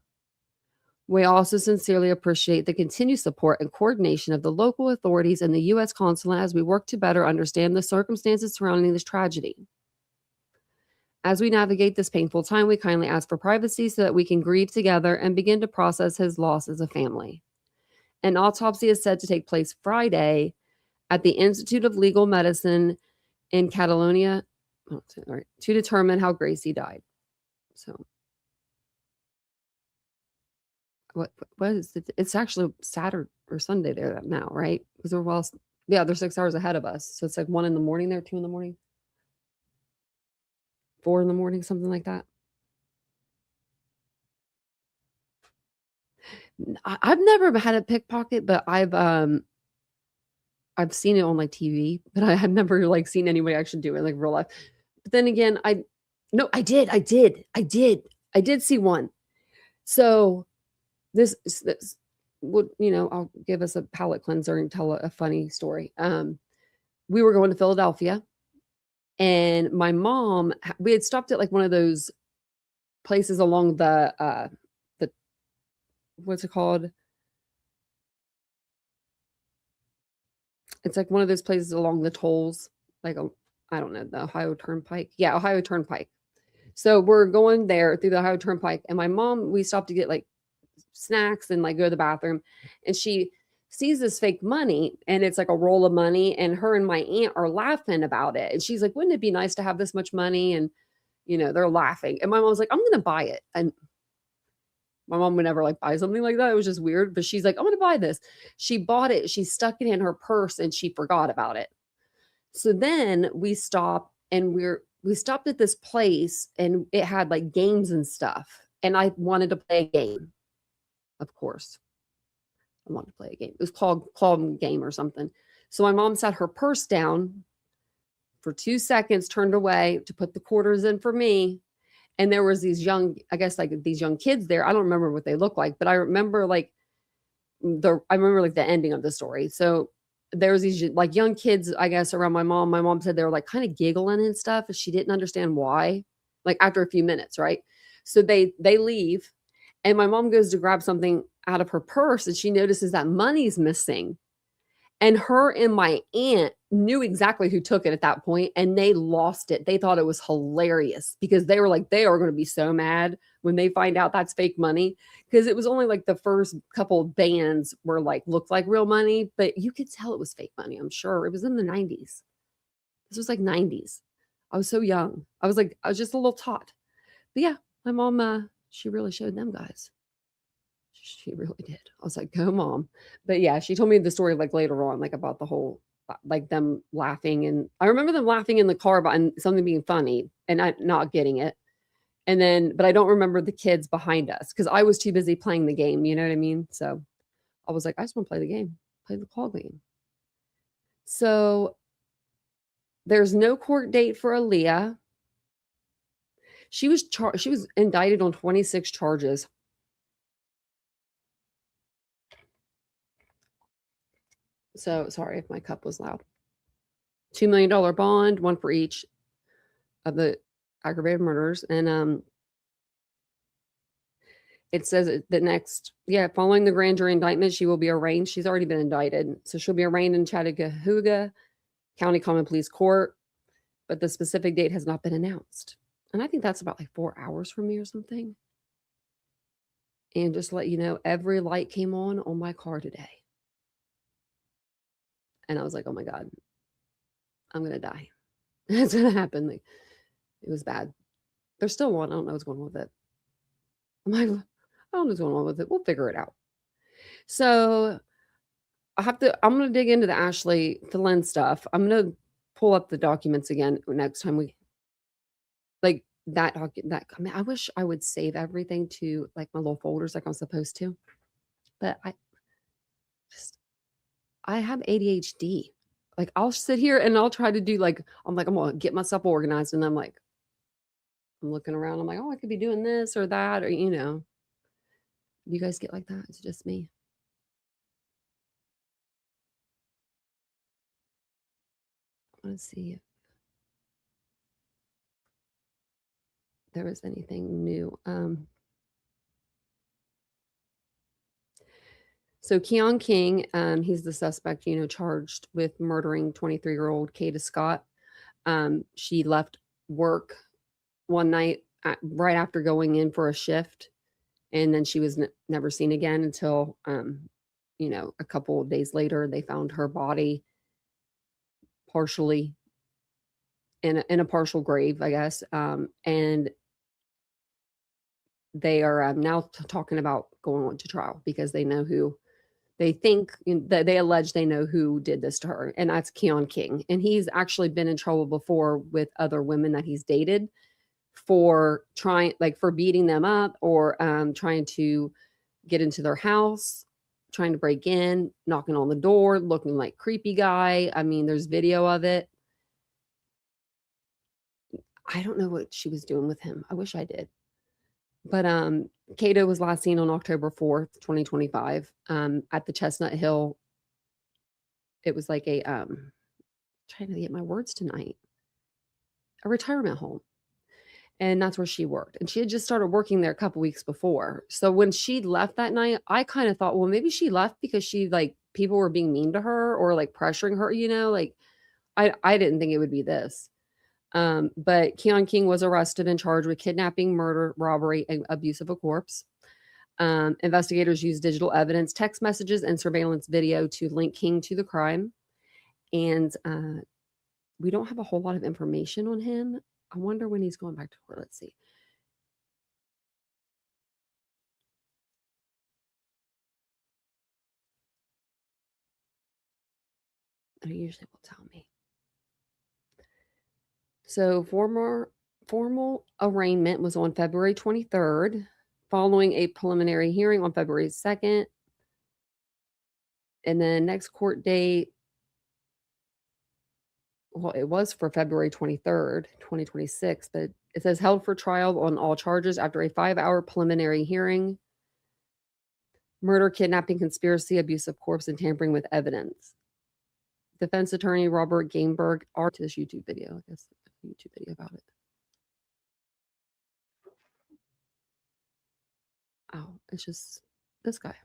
We also sincerely appreciate the continued support and coordination of the local authorities and the U.S. consulate as we work to better understand the circumstances surrounding this tragedy. As we navigate this painful time, we kindly ask for privacy so that we can grieve together and begin to process his loss as a family. An autopsy is set to take place Friday at the Institute of Legal Medicine in Catalonia to determine how Gracie died. So what is it? It's actually Saturday or Sunday there now, right? Because they're 6 hours ahead of us. So it's like 1 a.m. there, 2 a.m, 4 a.m, something like that. I've never had a pickpocket, but I've seen it on like TV, but I have never like seen anybody actually do it like real life. But then again, I did see one. So this would, I'll give us a palate cleanser and tell a funny story. We were going to Philadelphia, and my mom, we had stopped at like one of those places along the what's it called? It's like one of those places along the tolls, like I don't know, the Ohio Turnpike. Yeah, Ohio Turnpike. So we're going there through the Ohio Turnpike, and my mom, we stopped to get like snacks and like go to the bathroom, and she sees this fake money, and it's like a roll of money, and her and my aunt are laughing about it, and she's like, wouldn't it be nice to have this much money? And they're laughing, and my mom's like, I'm gonna buy it. And my mom would never like buy something like that. It was just weird, but she's like, I'm gonna buy this. She bought it, she stuck it in her purse, and she forgot about it. So then we stopped, and we stopped at this place, and it had like games and stuff, and I wanted to play a game. Of course, I wanted to play a game. It was called Claw Game or something. So my mom sat her purse down for 2 seconds, turned away to put the quarters in for me. And there was these young, I guess like these young kids there. I don't remember what they look like, but I remember like the ending of the story. So there was these like young kids, I guess, around my mom. My mom said they were like kind of giggling and stuff. And she didn't understand why, like after a few minutes, right? So they leave, and my mom goes to grab something out of her purse, and she notices that money's missing. And her and my aunt knew exactly who took it at that point, and they lost it. They thought it was hilarious because they were like, they are going to be so mad when they find out that's fake money, because it was only like the first couple of bands were like, looked like real money, but you could tell it was fake money. I'm sure it was in the 90s. This was like 90s. I was so young. I was just a little tot. But yeah, my mom, she really showed them guys. She really did. I was like, go mom. But yeah, she told me the story like later on, like about the whole, like them laughing. And I remember them laughing in the car about something being funny and I not getting it. And then, but I don't remember the kids behind us because I was too busy playing the game. You know what I mean? So I was like, I just want to play the game, play the call game. So there's no court date for Aaliyah. She was indicted on 26 charges. So sorry if my cup was loud. $2 million bond, one for each of the aggravated murders. And it says following the grand jury indictment, she will be arraigned. She's already been indicted. So she'll be arraigned in Chattahooga County Common Pleas Court, but the specific date has not been announced. And I think that's about like 4 hours from me or something. And just to let you know, every light came on my car today. And I was like, oh my God, I'm going to die. That's going to happen. Like, it was bad. There's still one. I don't know what's going on with it. I'm like, I don't know what's going on with it. We'll figure it out. So I'm going to dig into the Ashley Flynn stuff. I'm going to pull up the documents again next time I mean, I wish I would save everything to like my little folders like I'm supposed to, but I have ADHD. Like I'll sit here and I'll try to do I'm going to get myself organized. And I'm looking around. I'm like, oh, I could be doing this or that, or, you guys get like that? It's just me. I want to see if there was anything new. So Keon King, he's the suspect, charged with murdering 23-year-old Kata Scott. She left work one night right after going in for a shift, and then she was never seen again until, a couple of days later, they found her body partially in a partial grave, I guess. And they are now talking about going on to trial because they know who they think that they allege they know who did this to her, and that's Keon King. And he's actually been in trouble before with other women that he's dated for for beating them up or trying to get into their house, trying to break in, knocking on the door, looking like creepy guy. I mean, there's video of it. I don't know what she was doing with him. I wish I did. But Cato was last seen on October 4th, 2025, at the Chestnut Hill. It was like trying to get my words tonight, a retirement home. And that's where she worked. And she had just started working there a couple weeks before. So when she left that night, I kind of thought, well, maybe she left because people were being mean to her or pressuring her, I didn't think it would be this. But Keon King was arrested and charged with kidnapping, murder, robbery, and abuse of a corpse. Investigators used digital evidence, text messages, and surveillance video to link King to the crime. And we don't have a whole lot of information on him. I wonder when he's going back to court. Let's see. It usually will tell me. So formal arraignment was on February 23rd, following a preliminary hearing on February 2nd. And then next court date, well, it was for February 23rd, 2026, but it says held for trial on all charges after a 5-hour preliminary hearing. Murder, kidnapping, conspiracy, abuse of corpse, and tampering with evidence. Defense attorney Robert Gainberg to this YouTube video, I guess, a YouTube video about it. Oh, it's just this guy.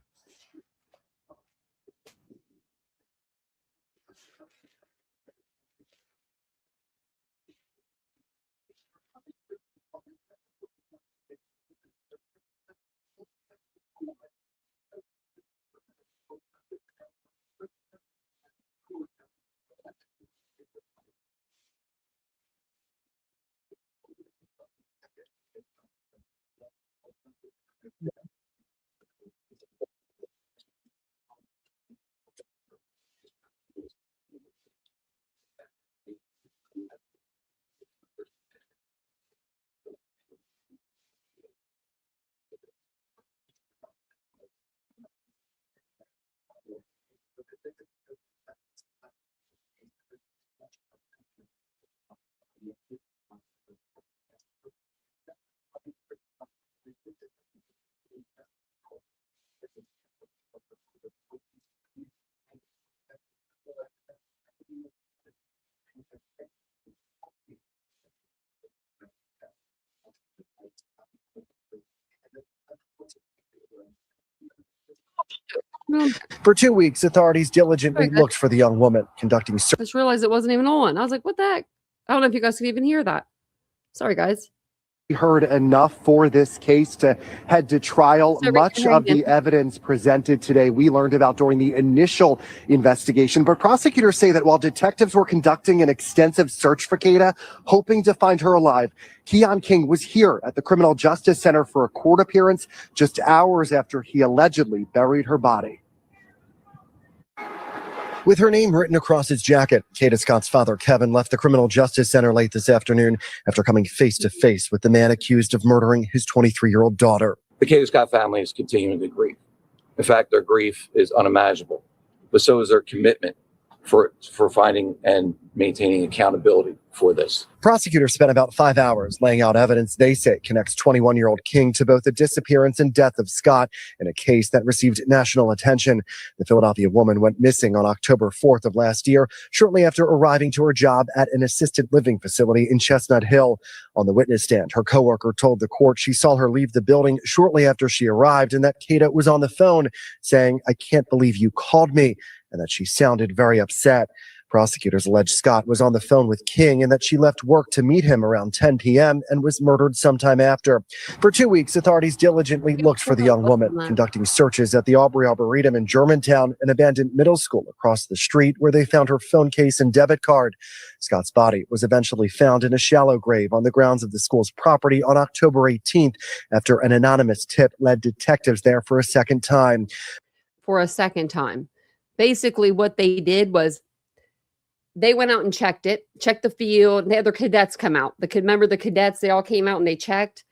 even on. For 2 weeks, authorities diligently Okay. looked for the young woman, conducting I just realized it wasn't even on. I was like, what the heck? I don't know if you guys could even hear that. Sorry, guys. heard enough for this case to head to trial. So Much Richard of the Hagan- evidence presented today we learned about during the initial investigation, but prosecutors say that while detectives were conducting an extensive search for Kata, hoping to find her alive, Keon King was here at the Criminal Justice Center for a court appearance just hours after he allegedly buried her body. With her name written across his jacket, Kata Scott's father, Kevin, left the Criminal Justice Center late this afternoon after coming face to face with the man accused of murdering his 23-year-old daughter. The Kata Scott family is continuing to grieve. In fact, their grief is unimaginable, but so is their commitment for finding and maintaining accountability for this. Prosecutors spent about 5 hours laying out evidence they say connects 21-year-old King to both the disappearance and death of Scott in a case that received national attention. The Philadelphia woman went missing on October 4th of last year, shortly after arriving to her job at an assisted living facility in Chestnut Hill. On the witness stand, her coworker told the court she saw her leave the building shortly after she arrived and that Kata was on the phone saying, "I can't believe you called me," and that she sounded very upset. Prosecutors allege Scott was on the phone with King and that she left work to meet him around 10 p.m. and was murdered sometime after. For 2 weeks, authorities diligently looked for the young woman, conducting searches at the Aubrey Arboretum in Germantown, an abandoned middle school across the street where they found her phone case and debit card. Scott's body was eventually found in a shallow grave on the grounds of the school's property on October 18th after an anonymous tip led detectives there for a second time. For a second time. Basically, what they did was they went out and checked the field. And they had their cadets come out. Remember the cadets, they all came out and they checked.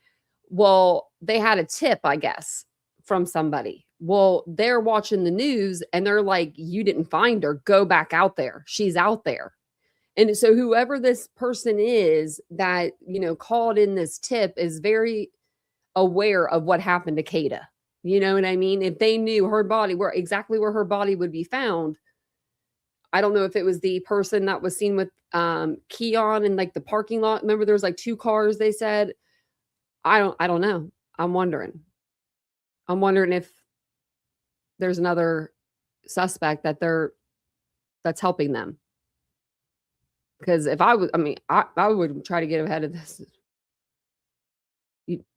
Well, they had a tip, I guess, from somebody. Well, they're watching the news and they're like, you didn't find her. Go back out there. She's out there. And so whoever this person is that, called in this tip is very aware of what happened to Kata. You know what I mean? If they knew her body, exactly where her body would be found. I don't know if it was the person that was seen with Keon in like the parking lot. Remember there was like 2 cars, they said. I don't know. I'm wondering if there's another suspect that's helping them. Because if I would try to get ahead of this.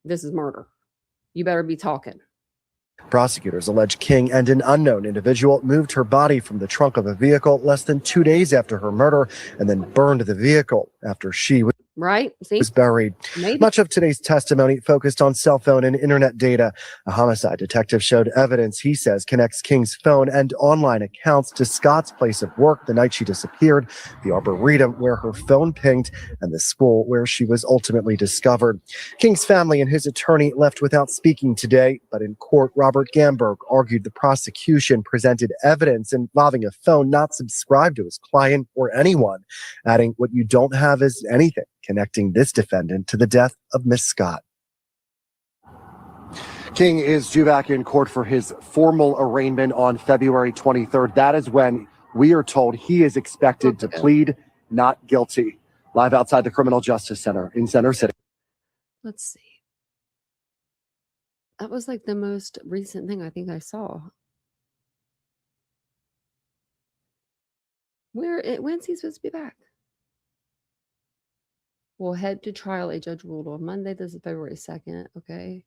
This is murder. You better be talking. Prosecutors allege King and an unknown individual moved her body from the trunk of a vehicle less than 2 days after her murder and then burned the vehicle after she was Right? See? was buried. Maybe. Much of today's testimony focused on cell phone and internet data. A homicide detective showed evidence he says connects King's phone and online accounts to Scott's place of work the night she disappeared, the Arboretum where her phone pinged, and the school where she was ultimately discovered. King's family and his attorney left without speaking today, but in court, Robert Gamberg argued the prosecution presented evidence involving a phone not subscribed to his client or anyone, adding, "What you don't have is anything connecting this defendant to the death of Miss Scott." King is due back in court for his formal arraignment on February 23rd. That is when we are told he is expected to plead not guilty. Live outside the Criminal Justice Center in Center City. Let's see. That was like the most recent thing I think I saw. When's he supposed to be back? We'll head to trial. A judge ruled on Monday. This is February 2nd. Okay.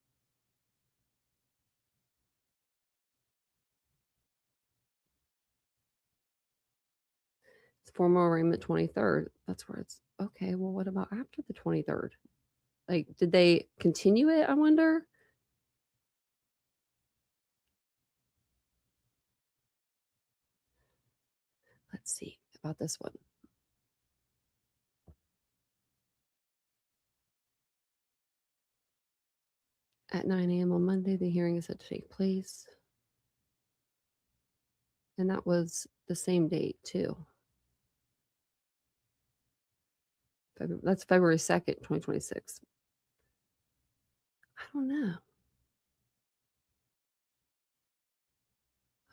It's formal arraignment 23rd. That's where it's okay. Well, what about after the 23rd? Like, did they continue it? I wonder. Let's see about this one. At 9 a.m. on Monday, the hearing is set to take place. And that was the same date, too. That's February 2nd, 2026. I don't know.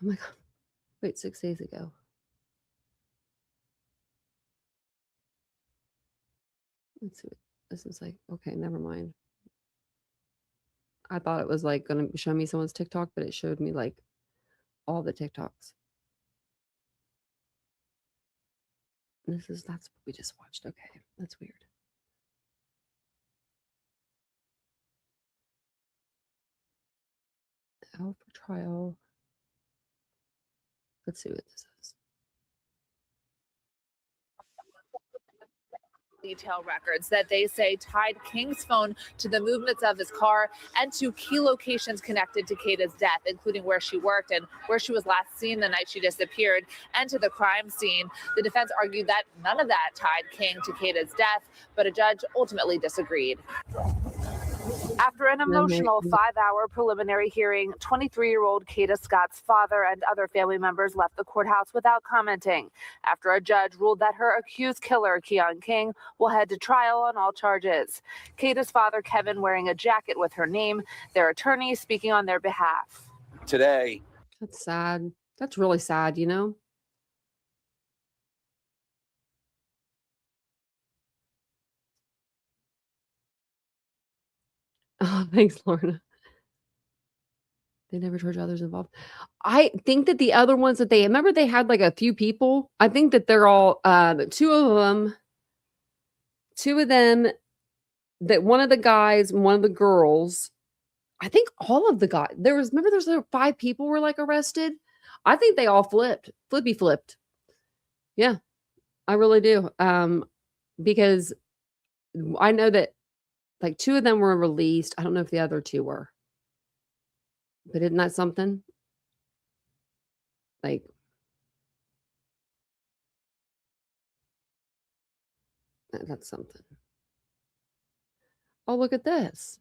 Oh my God. Wait, 6 days ago. Let's see. This is like, okay, never mind. I thought it was like going to show me someone's TikTok, but it showed me like all the TikToks. That's what we just watched. Okay, that's weird. Out for trial. Let's see what this is. Detail records that they say tied King's phone to the movements of his car and to key locations connected to Kata's death, including where she worked and where she was last seen the night she disappeared, and to the crime scene. The defense argued that none of that tied King to Kata's death, but a judge ultimately disagreed. After an emotional 5-hour preliminary hearing, 23-year-old Kata Scott's father and other family members left the courthouse without commenting after a judge ruled that her accused killer, Keon King, will head to trial on all charges. Kata's father, Kevin, wearing a jacket with her name, their attorney speaking on their behalf. Today, That's sad. That's really sad, you know? Oh, thanks, Lorna. They never charge others involved. I think that the other ones that they remember they had like a few people. I think that they're all two of them that one of the guys and one of the girls. I think all of the guys there's like 5 people were like arrested. I think they all flipped. Yeah, I really do. Because I know that like 2 of them were released. I don't know if the other 2 were. But isn't that something? Like, that's something. Oh, look at this.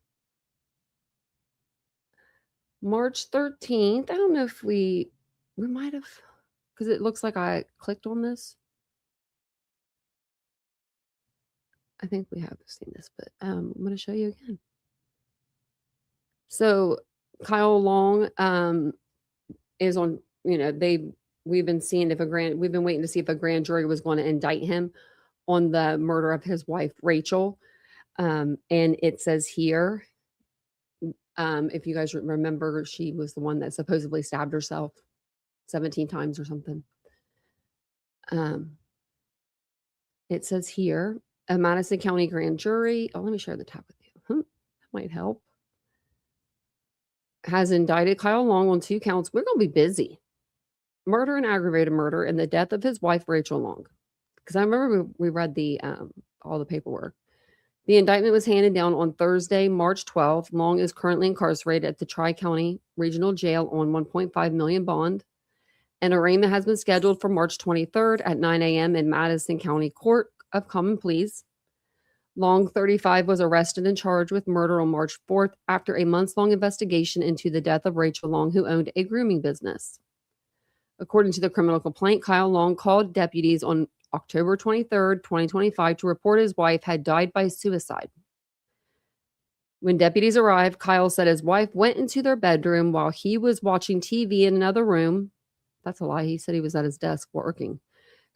March 13th. I don't know if we might have, because it looks like I clicked on this. I think we have seen this, but I'm going to show you again. So Kyle Long is on, we've been waiting to see if a grand jury was going to indict him on the murder of his wife, Rachel. And it says here, if you guys remember, she was the one that supposedly stabbed herself 17 times or something. It says here, a Madison County grand jury. Oh, let me share the tab with you. That might help. Has indicted Kyle Long on 2 counts. We're going to be busy. Murder and aggravated murder and the death of his wife, Rachel Long. Because I remember we read the all the paperwork. The indictment was handed down on Thursday, March 12th. Long is currently incarcerated at the Tri-County Regional Jail on $1.5 million bond. An arraignment has been scheduled for March 23rd at 9 a.m. in Madison County Court of Common Pleas. Long, 35, was arrested and charged with murder on March 4th after a months-long investigation into the death of Rachel Long, who owned a grooming business. According to the criminal complaint, Kyle Long called deputies on October 23rd, 2025, to report his wife had died by suicide. When deputies arrived, Kyle said his wife went into their bedroom while he was watching TV in another room. That's a lie. He said he was at his desk working.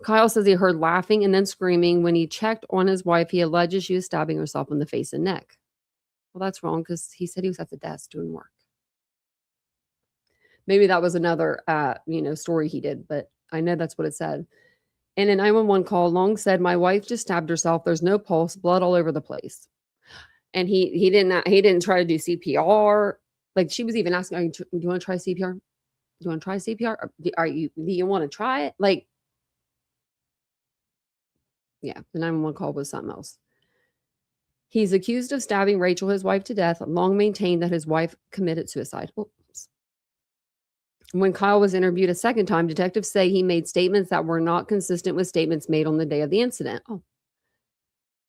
Kyle says he heard laughing and then screaming. When he checked on his wife, he alleges she was stabbing herself in the face and neck. Well, that's wrong because he said he was at the desk doing work. Maybe that was another, story he did, but I know that's what it said. In a 911 call, Long said, "My wife just stabbed herself. There's no pulse, blood all over the place." And he didn't try to do CPR. Like, she was even asking, "Do you want to try CPR? Do you want to try CPR? Do you want to try it?" Like, yeah, the 911 call was something else. He's accused of stabbing Rachel, his wife, to death. Long maintained that his wife committed suicide. Oops. When Kyle was interviewed a second time, detectives say he made statements that were not consistent with statements made on the day of the incident.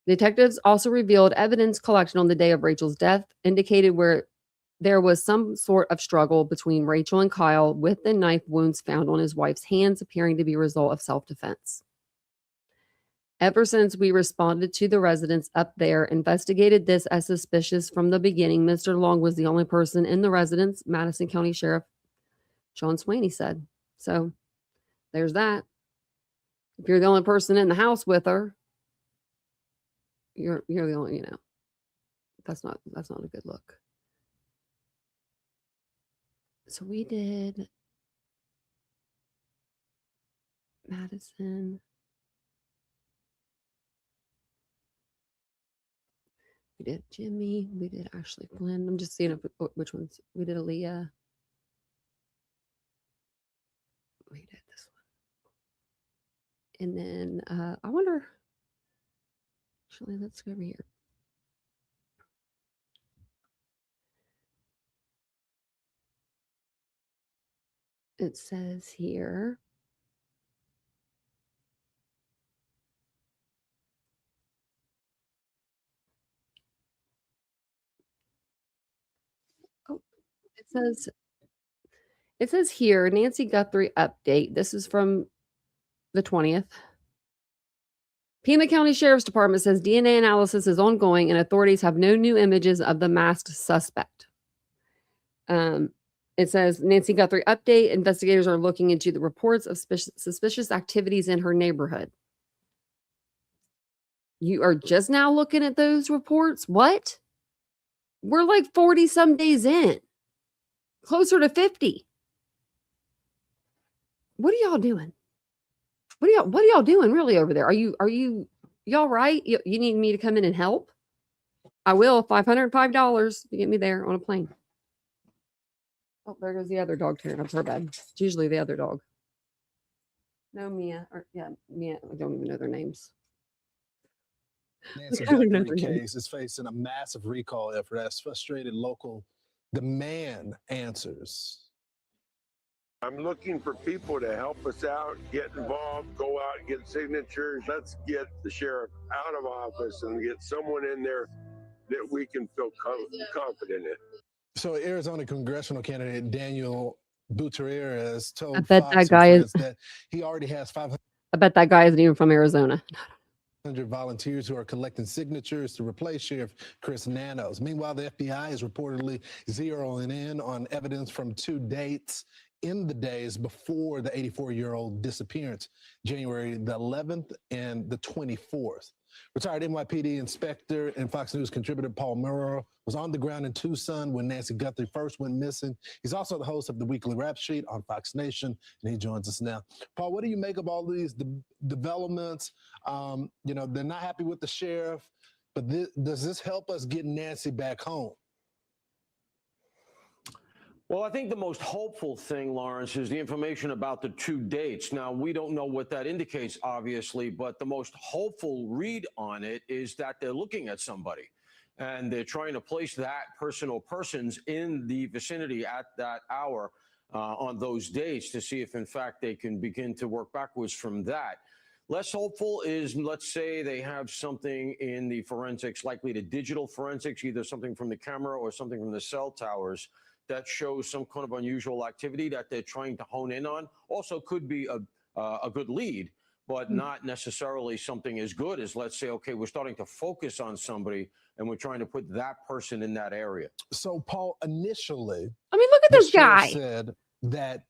Detectives also revealed evidence collected on the day of Rachel's death indicated where there was some sort of struggle between Rachel and Kyle, with the knife wounds found on his wife's hands appearing to be a result of self-defense. Ever since we responded to the residents up there, investigated this as suspicious from the beginning. Mr. Long was the only person in the residence, Madison County Sheriff John Swaney said. So there's that. If you're the only person in the house with her, you're the only, that's not a good look. So we did Madison. We did Jimmy. We did Ashley Flynn. I'm just seeing which ones. We did Aaliyah. We did this one. And then I wonder. Actually, let's go over here. It says here. Oh, it says here, Nancy Guthrie update. This is from the 20th. Pima County Sheriff's Department says DNA analysis is ongoing and authorities have no new images of the masked suspect. It says Nancy Guthrie update. Investigators are looking into the reports of suspicious activities in her neighborhood. You are just now looking at those reports? What? We're like 40 some days in. Closer to 50. What are y'all doing? What are y'all doing really over there? Are you y'all right? You need me to come in and help? I will. $505 to get me there on a plane. Oh, there goes the other dog tearing up her bed. It's usually the other dog. No, Mia. Mia. I don't even know their names. Nancy I don't know Guthrie their names. case is facing a massive recall effort as frustrated local demand answers. I'm looking for people to help us out, get involved, go out and get signatures. Let's get the sheriff out of office and get someone in there that we can feel confident in. So Arizona congressional candidate Daniel Gutierrez told I bet Fox that guy and is. Friends that he already has 500 I bet that guy isn't even from Arizona. volunteers who are collecting signatures to replace Sheriff Chris Nanos. Meanwhile, the FBI is reportedly zeroing in on evidence from 2 dates in the days before the 84-year-old disappearance, January the 11th and the 24th. Retired NYPD inspector and Fox News contributor Paul Murrow was on the ground in Tucson when Nancy Guthrie first went missing. He's also the host of the weekly Rap Sheet on Fox Nation, and he joins us now. Paul, what do you make of all these developments? They're not happy with the sheriff, but does this help us get Nancy back home? Well, I think the most hopeful thing, Lawrence, is the information about the 2 dates. Now, we don't know what that indicates, obviously, but the most hopeful read on it is that they're looking at somebody and they're trying to place that person or persons in the vicinity at that hour on those dates to see if, in fact, they can begin to work backwards from that. Less hopeful is, let's say they have something in the forensics, likely the digital forensics, either something from the camera or something from the cell towers that shows some kind of unusual activity that they're trying to hone in on. Also could be a good lead, but not necessarily something as good as, let's say, okay, we're starting to focus on somebody and we're trying to put that person in that area. So, Paul, initially, I mean, look at the this sheriff guy. said that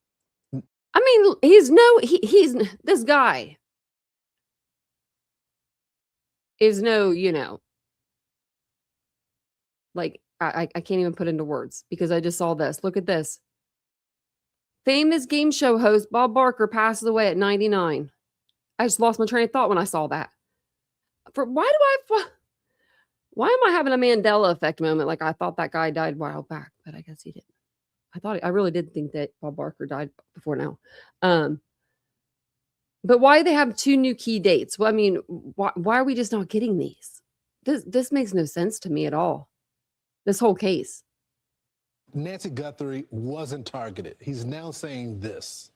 I mean, he's this guy is like I can't even put into words because I just saw this. Look at this. Famous game show host Bob Barker passes away at 99. I just lost my train of thought when I saw that. Why am I having a Mandela effect moment? Like I thought that guy died a while back, but I guess he didn't. I really did think that Bob Barker died before now. But why do they have 2 new key dates? Well, I mean, why are we just not getting these? This makes no sense to me at all. This whole case. Nancy Guthrie wasn't targeted. He's now saying this.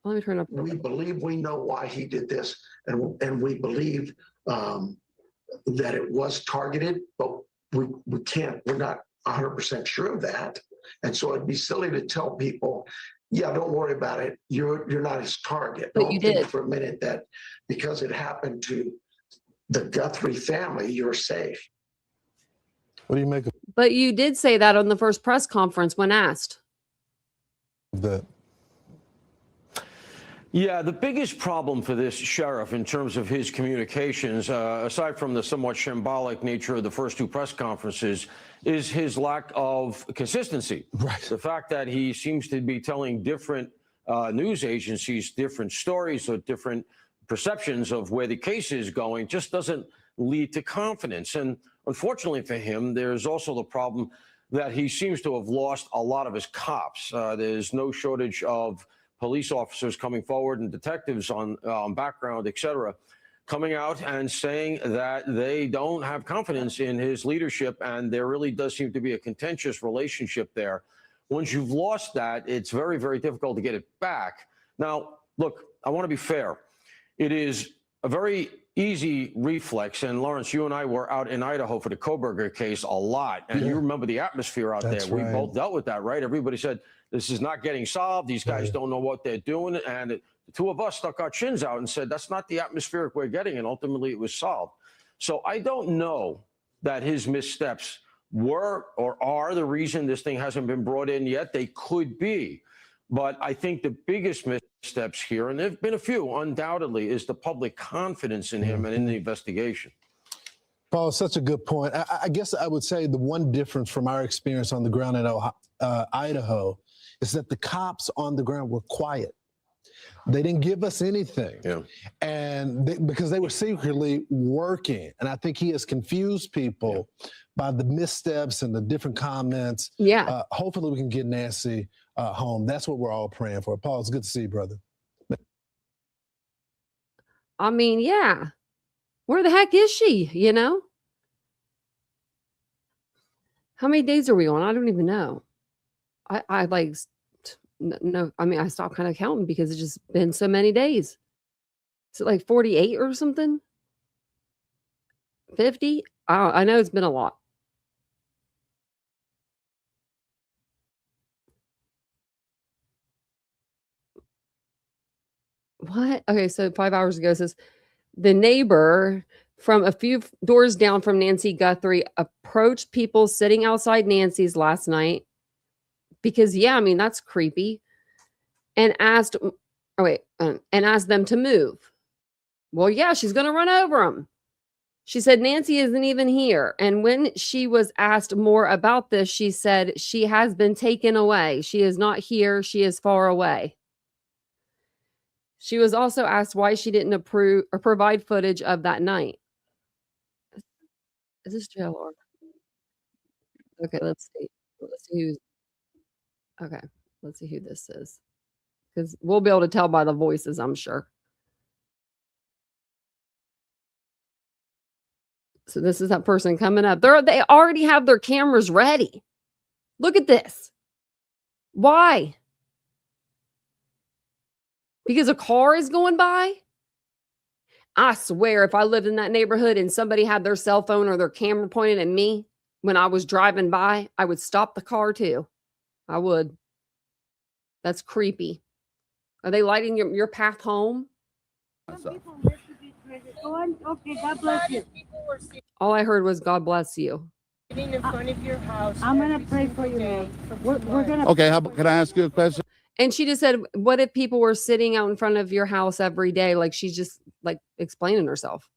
Let me turn up. We believe we know why he did this, and we believe that it was targeted, but we're not 100% sure of that. And so it'd be silly to tell people, yeah, don't worry about it. You're not his target. But you did. Think for a minute that because it happened to the Guthrie family, you're safe. What do you make of But you did say that on the first press conference when asked. that? Yeah, the biggest problem for this sheriff in terms of his communications, aside from the somewhat shambolic nature of the first 2 press conferences, is his lack of consistency. Right. The fact that he seems to be telling different news agencies different stories or different perceptions of where the case is going just doesn't lead to confidence. And unfortunately for him, there's also the problem that he seems to have lost a lot of his cops. There's no shortage of police officers coming forward and detectives on background, et cetera, coming out and saying that they don't have confidence in his leadership. And there really does seem to be a contentious relationship there. Once you've lost that, it's very, very difficult to get it back. Now, look, I want to be fair. It is a very easy reflex. And Lawrence, you and I were out in Idaho for the Koberger case a lot. And you remember the atmosphere out That's there. We right. both dealt with that, right? Everybody said, this is not getting solved. These guys don't know what they're doing. And the two of us stuck our chins out and said, that's not the atmospheric we're getting. And ultimately it was solved. So I don't know that his missteps were or are the reason this thing hasn't been brought in yet. They could be. But I think the biggest missteps here, and there have been a few, undoubtedly, is the public confidence in him and in the investigation. Paul, such a good point. I guess I would say the one difference from our experience on the ground in Idaho is that the cops on the ground were quiet. They didn't give us anything. And because they were secretly working. And I think he has confused people by the missteps and the different comments. Hopefully we can get Nancy home. That's what we're all praying for. Paul, it's good to see you, brother. I mean, yeah. Where the heck is she? You know? How many days are we on? I don't even know. I like, no, I mean, I stopped kind of counting because it's just been so many days. Is it like 48 or something? 50? I know it's been a lot. What? Okay, so 5 hours ago, it says the neighbor from a few doors down from Nancy Guthrie approached people sitting outside Nancy's last night because, yeah, I mean, that's creepy, and asked, and asked them to move. Well, yeah, she's going to run over them. She said Nancy isn't even here. And when she was asked more about this, she said she has been taken away. She is not here. She is far away. She was also asked why she didn't approve or provide footage of that night. Is this jail or? Okay, let's see. Let's see who's. Okay, let's see who this is, because we'll be able to tell by the voices, I'm sure. So this is that person coming up. They already have their cameras ready. Look at this. Why? Because a car is going by? I swear, if I lived in that neighborhood and somebody had their cell phone or their camera pointed at me when I was driving by, I would stop the car too. I would. That's creepy. Are they lighting your path home? Okay, God bless you. All I heard was God bless you. In front of your house. I'm gonna pray for you, man. We're gonna. Okay, can I ask you a question? And she just said, what if people were sitting out in front of your house every day? Like she's just like explaining herself.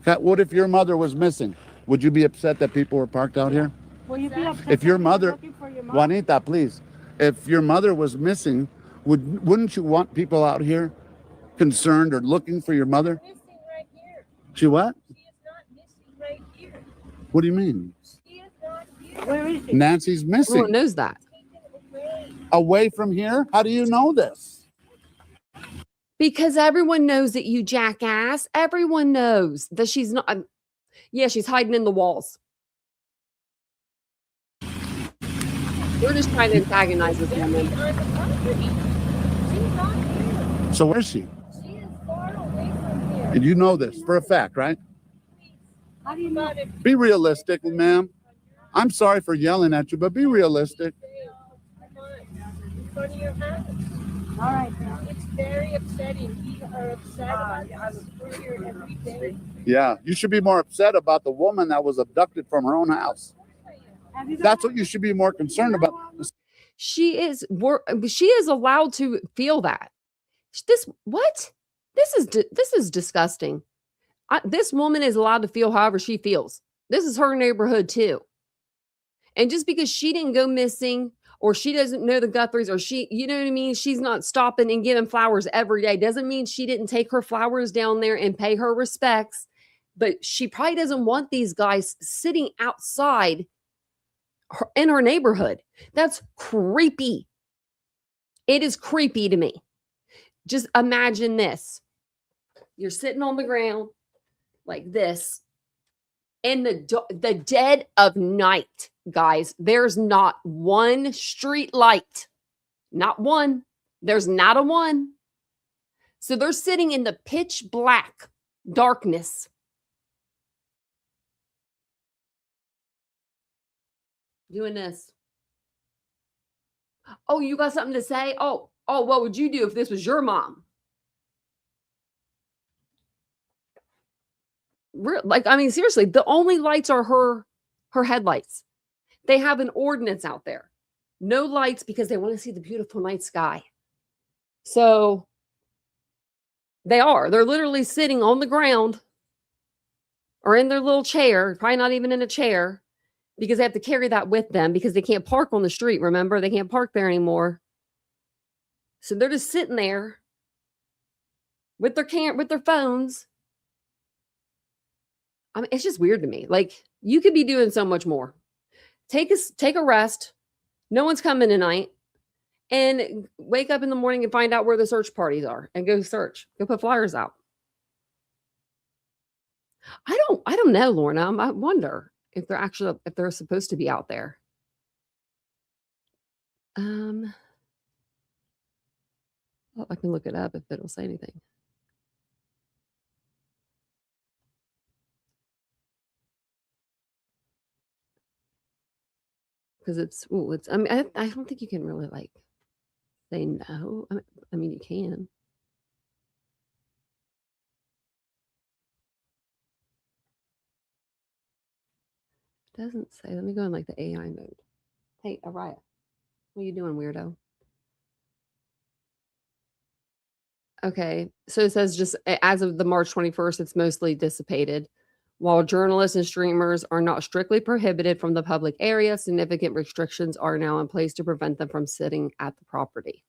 What if your mother was missing? Would you be upset that people were parked out here? Will you be upset? If your mother, looking for your mom? Juanita, please. If your mother was missing, wouldn't you want people out here concerned or looking for your mother? Missing right here. She what? She is not missing right here. What do you mean? She is not here. Where is she? Nancy's missing. Who knows that? Away from here? How do you know this? Because everyone knows that, you jackass. Everyone knows that she's not. Yeah, she's hiding in the walls. We're just trying to antagonize this woman. So where is she? She is far away from here. And you know this for a fact, right? How do you know? Be realistic, ma'am. I'm sorry for yelling at you, but be realistic. In front of your house. All right. It's very upsetting. We are upset about this. We're here every day. Yeah, you should be more upset about the woman that was abducted from her own house. That's what you should be more concerned about. She is allowed to feel that. This is disgusting. This woman is allowed to feel however she feels. This is her neighborhood too. And just because she didn't go missing or she doesn't know the Guthries, or she, you know what I mean? She's not stopping and giving flowers every day. Doesn't mean she didn't take her flowers down there and pay her respects, but she probably doesn't want these guys sitting outside in her neighborhood. That's creepy. It is creepy to me. Just imagine this. You're sitting on the ground like this in the dead of night, guys. There's not one street light. Not one. There's not a one. So they're sitting in the pitch black darkness. Doing this. Oh, you got something to say? Oh, what would you do if this was your mom? Like, I mean, seriously, the only lights are her headlights. They have an ordinance out there. No lights because they want to see the beautiful night sky. So they're literally sitting on the ground or in their little chair, probably not even in a chair, because they have to carry that with them because they can't park on the street. Remember, they can't park there anymore. So they're just sitting there with their phones. I mean, it's just weird to me. Like, you could be doing so much more. Take a rest. No one's coming tonight. And wake up in the morning and find out where the search parties are and go search. Go put flyers out. I don't know, Lorna. I wonder if they're supposed to be out there. Well, I can look it up if it'll say anything. Because I mean, I don't think you can really like say no. I mean, you can. It doesn't say. Let me go in like the AI mode. Hey, Araya, what are you doing, weirdo? Okay, so it says just as of the March 21st, it's mostly dissipated. While journalists and streamers are not strictly prohibited from the public area, significant restrictions are now in place to prevent them from sitting at the property.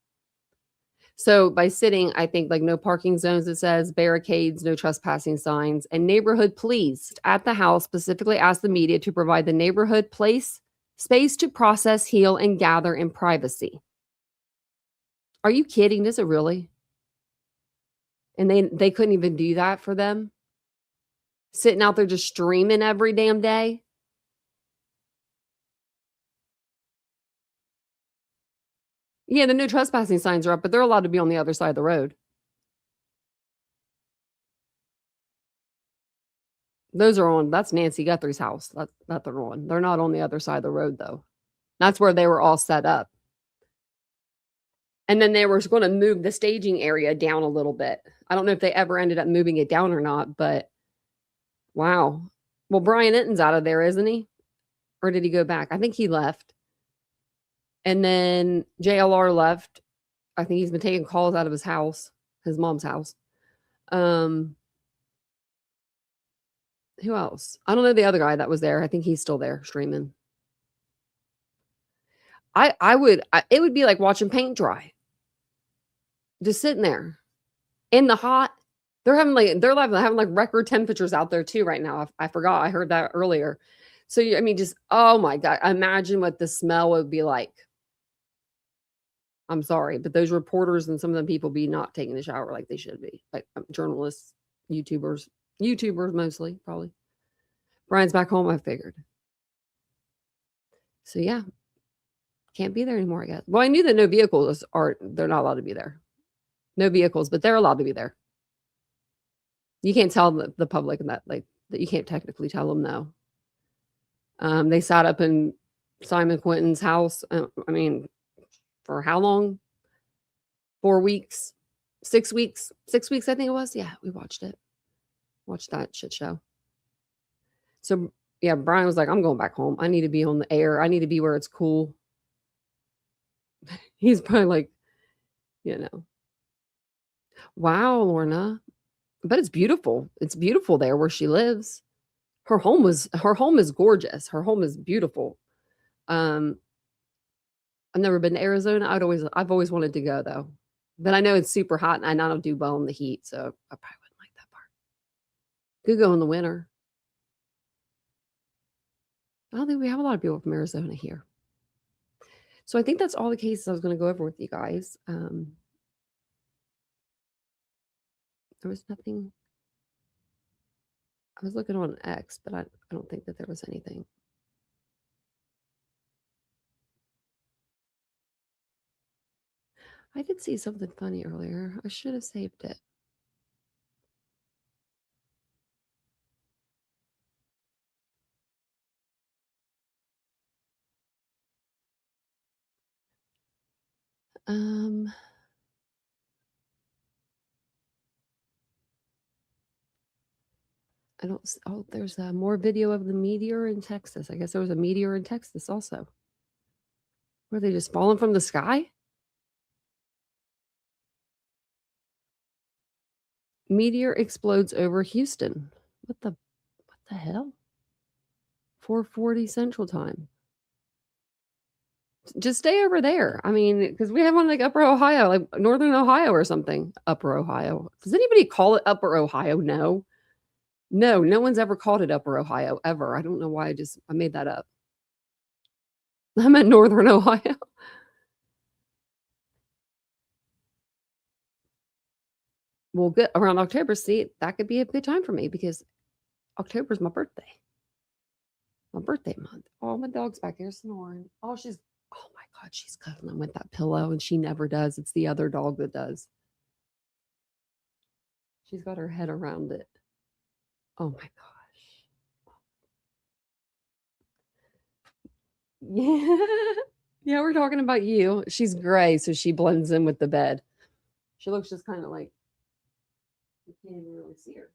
So by sitting, I think like no parking zones, it says, barricades, no trespassing signs, and neighborhood police at the house specifically asked the media to provide the neighborhood space to process, heal, and gather in privacy. Are you kidding? Is it really? And they couldn't even do that for them? Sitting out there just streaming every damn day? Yeah, the no trespassing signs are up, but they're allowed to be on the other side of the road. Those are on, that's Nancy Guthrie's house that they're on. They're not on the other side of the road, though. That's where they were all set up. And then they were going to move the staging area down a little bit. I don't know if they ever ended up moving it down or not, but wow. Well, Brian Enton's out of there, isn't he? Or did he go back? I think he left. And then JLR left. I think he's been taking calls out of his house, his mom's house. Who else? I don't know the other guy that was there. I think he's still there streaming. It would be like watching paint dry. Just sitting there in the hot. They're having like record temperatures out there too right now. I forgot. I heard that earlier. So I mean, just, oh my God, imagine what the smell would be like. I'm sorry, but those reporters and some of the people be not taking the shower like they should be. Like journalists, YouTubers mostly, probably. Brian's back home, I figured. So yeah, can't be there anymore, I guess. Well, I knew that no vehicles they're not allowed to be there. No vehicles, but they're allowed to be there. You can't tell the public that you can't technically tell them no. They sat up in Simon Quinton's house. I mean, for how long? 4 weeks, 6 weeks, 6 weeks, I think it was. Yeah, we watched it. Watched that shit show. So yeah, Brian was like, I'm going back home. I need to be on the air. I need to be where it's cool. He's probably like, you know. Wow, Lorna. But it's beautiful. It's beautiful there where she lives. Her home is gorgeous. Her home is beautiful. I've never been to Arizona. I've always wanted to go though. But I know it's super hot and I don't do well in the heat, so I probably wouldn't like that part. Could go in the winter. I don't think we have a lot of people from Arizona here. So I think that's all the cases I was going to go over with you guys. There was nothing. I was looking on X, but I don't think that there was anything. I did see something funny earlier. I should have saved it. I don't. Oh, there's more video of the meteor in Texas. I guess there was a meteor in Texas also. Were they just falling from the sky? Meteor explodes over Houston. What the hell? 4:40 Central Time. Just stay over there. I mean, because we have one like Upper Ohio, like Northern Ohio or something. Upper Ohio. Does anybody call it Upper Ohio? No. No one's ever called it Upper Ohio, ever. I don't know why I made that up. I'm at Northern Ohio. Well, good around October. See, that could be a good time for me because October is my birthday. My birthday month. Oh, my dog's back there snoring. Oh my God, she's cuddling with that pillow and she never does. It's the other dog that does. She's got her head around it. Oh my gosh. Yeah. Yeah, we're talking about you. She's gray, so she blends in with the bed. She looks just kind of like you can't even really see her.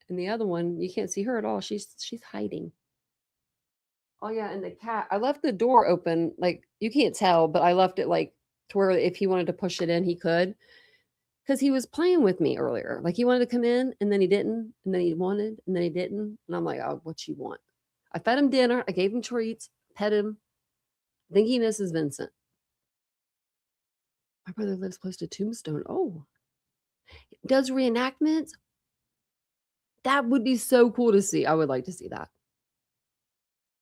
And the other one, you can't see her at all. She's hiding. Oh yeah, and the cat, I left the door open, like you can't tell, but I left it like to where if he wanted to push it in, he could. Because he was playing with me earlier. Like he wanted to come in and then he didn't, and then he wanted, and then he didn't. And I'm like, oh, what you want? I fed him dinner, I gave him treats, pet him. I think he misses Vincent. My brother lives close to Tombstone. Oh, does reenactments? That would be so cool to see. I would like to see that.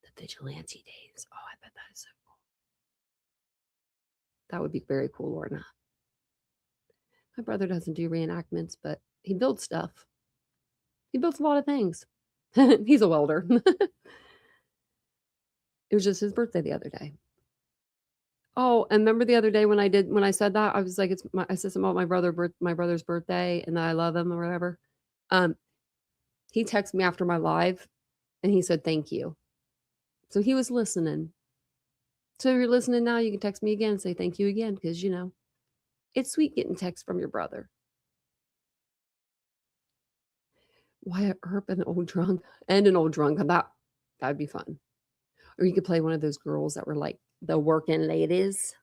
The Vigilante Days. Oh, I bet that is so cool. That would be very cool, Lorna. My brother doesn't do reenactments, but he builds stuff. He builds a lot of things. He's a welder. It was just his birthday the other day. Oh, and remember the other day when I said that, I was like, I said something about my brother's birthday and that I love him or whatever. He texted me after my live and he said, thank you. So he was listening. So if you're listening now, you can text me again and say thank you again, because it's sweet getting text from your brother. Wyatt Earp and an old drunk. That'd be fun. Or you could play one of those girls that were like the working ladies.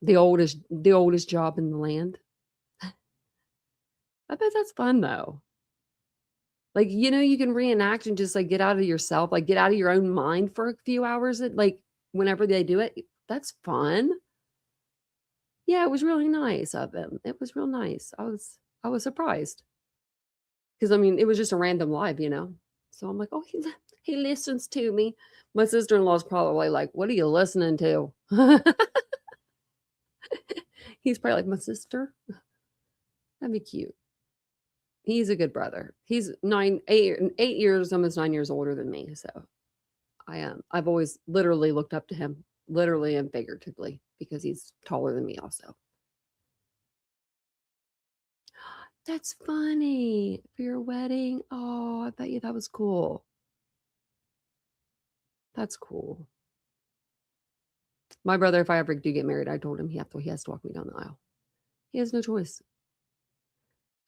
The oldest job in the land. I bet that's fun though. Like, you can reenact and just like get out of yourself, like get out of your own mind for a few hours. Like whenever they do it, that's fun. Yeah, it was really nice of him. It was real nice. I was surprised. Because it was just a random live, So I'm like, oh, he listens to me. My sister-in-law's probably like, what are you listening to? He's probably like, my sister. That'd be cute. He's a good brother. He's 8 years, almost 9 years older than me. So I've always literally looked up to him, literally and figuratively, because he's taller than me also. That's funny. For your wedding. Oh, I bet you that was cool. That's cool. My brother, if I ever do get married, I told him he has to walk me down the aisle. He has no choice.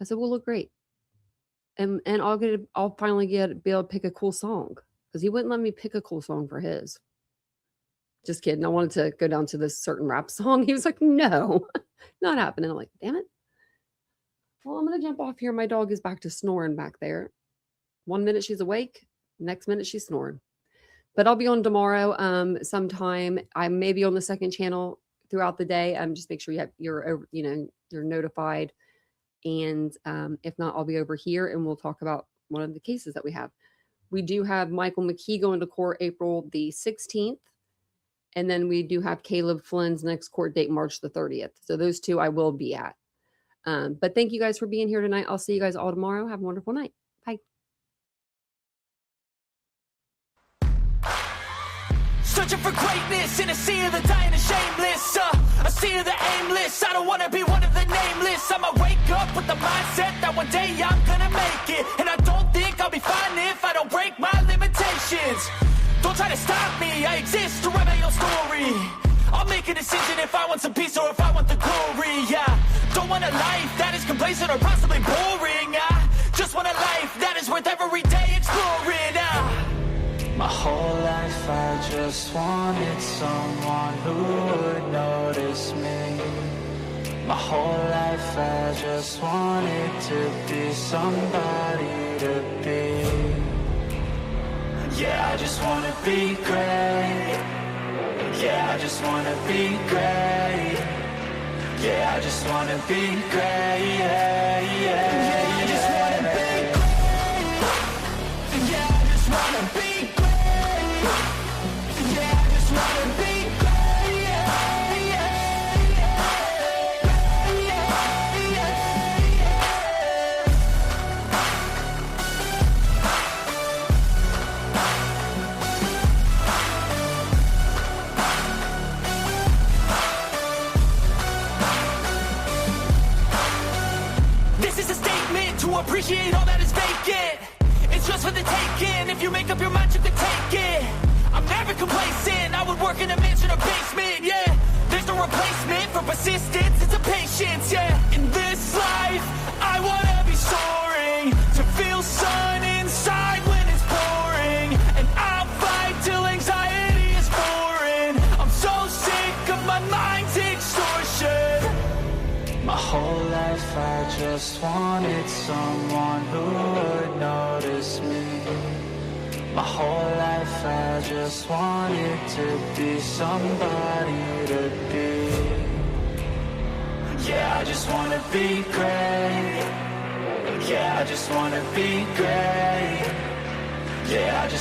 I said, we'll look great. And I'll finally be able to pick a cool song, because he wouldn't let me pick a cool song for his. Just kidding. I wanted to go down to this certain rap song. He was like, no, not happening. I'm like, damn it. Well, I'm going to jump off here. My dog is back to snoring back there. 1 minute she's awake. Next minute she's snoring. But I'll be on tomorrow sometime. I may be on the second channel throughout the day. Just make sure you're notified. And if not, I'll be over here and we'll talk about one of the cases that we have. We do have Michael McKee going to court April the 16th. And then we do have Caleb Flynn's next court date, March the 30th. So those two I will be at. But thank you guys for being here tonight. I'll see you guys all tomorrow. Have a wonderful night. Bye. Searching for greatness in a sea of the dying and shameless. A sea of the aimless. I don't want to be one of the nameless. I'ma wake up with the mindset that one day I'm gonna make it. And I don't think I'll be fine if I don't break my limitations. Don't try to stop me, I exist to write my own story. I'll make a decision if I want some peace or if I want the glory. Yeah, don't want a life that is complacent or possibly boring. I just want a life that is worth every day exploring. My whole life I just wanted someone who would notice me. My whole life I just wanted to be somebody to be. Yeah, I just wanna be great. Yeah, I just wanna be great. Yeah, I just wanna be great. Yeah, yeah, I just wanna be great. Yeah, I just wanna be great. Yeah, I just wanna be great. Yeah, yeah, This is a statement to appreciate all that is vacant. It's just for the taking. If you make up your mind, you can take it. I'm never complacent. I would work in a mansion or basement, yeah. There's no replacement for persistence. It's a patience, yeah. In this life, I wanna be soaring. To feel sun inside when it's pouring. And I'll fight till anxiety is foreign. I'm so sick of my mind's extortion. My whole life I just wanted someone who would notice me. My whole life I just wanted to be somebody to be. Yeah, I just wanna be great. Yeah, I just wanna be great. Yeah, I just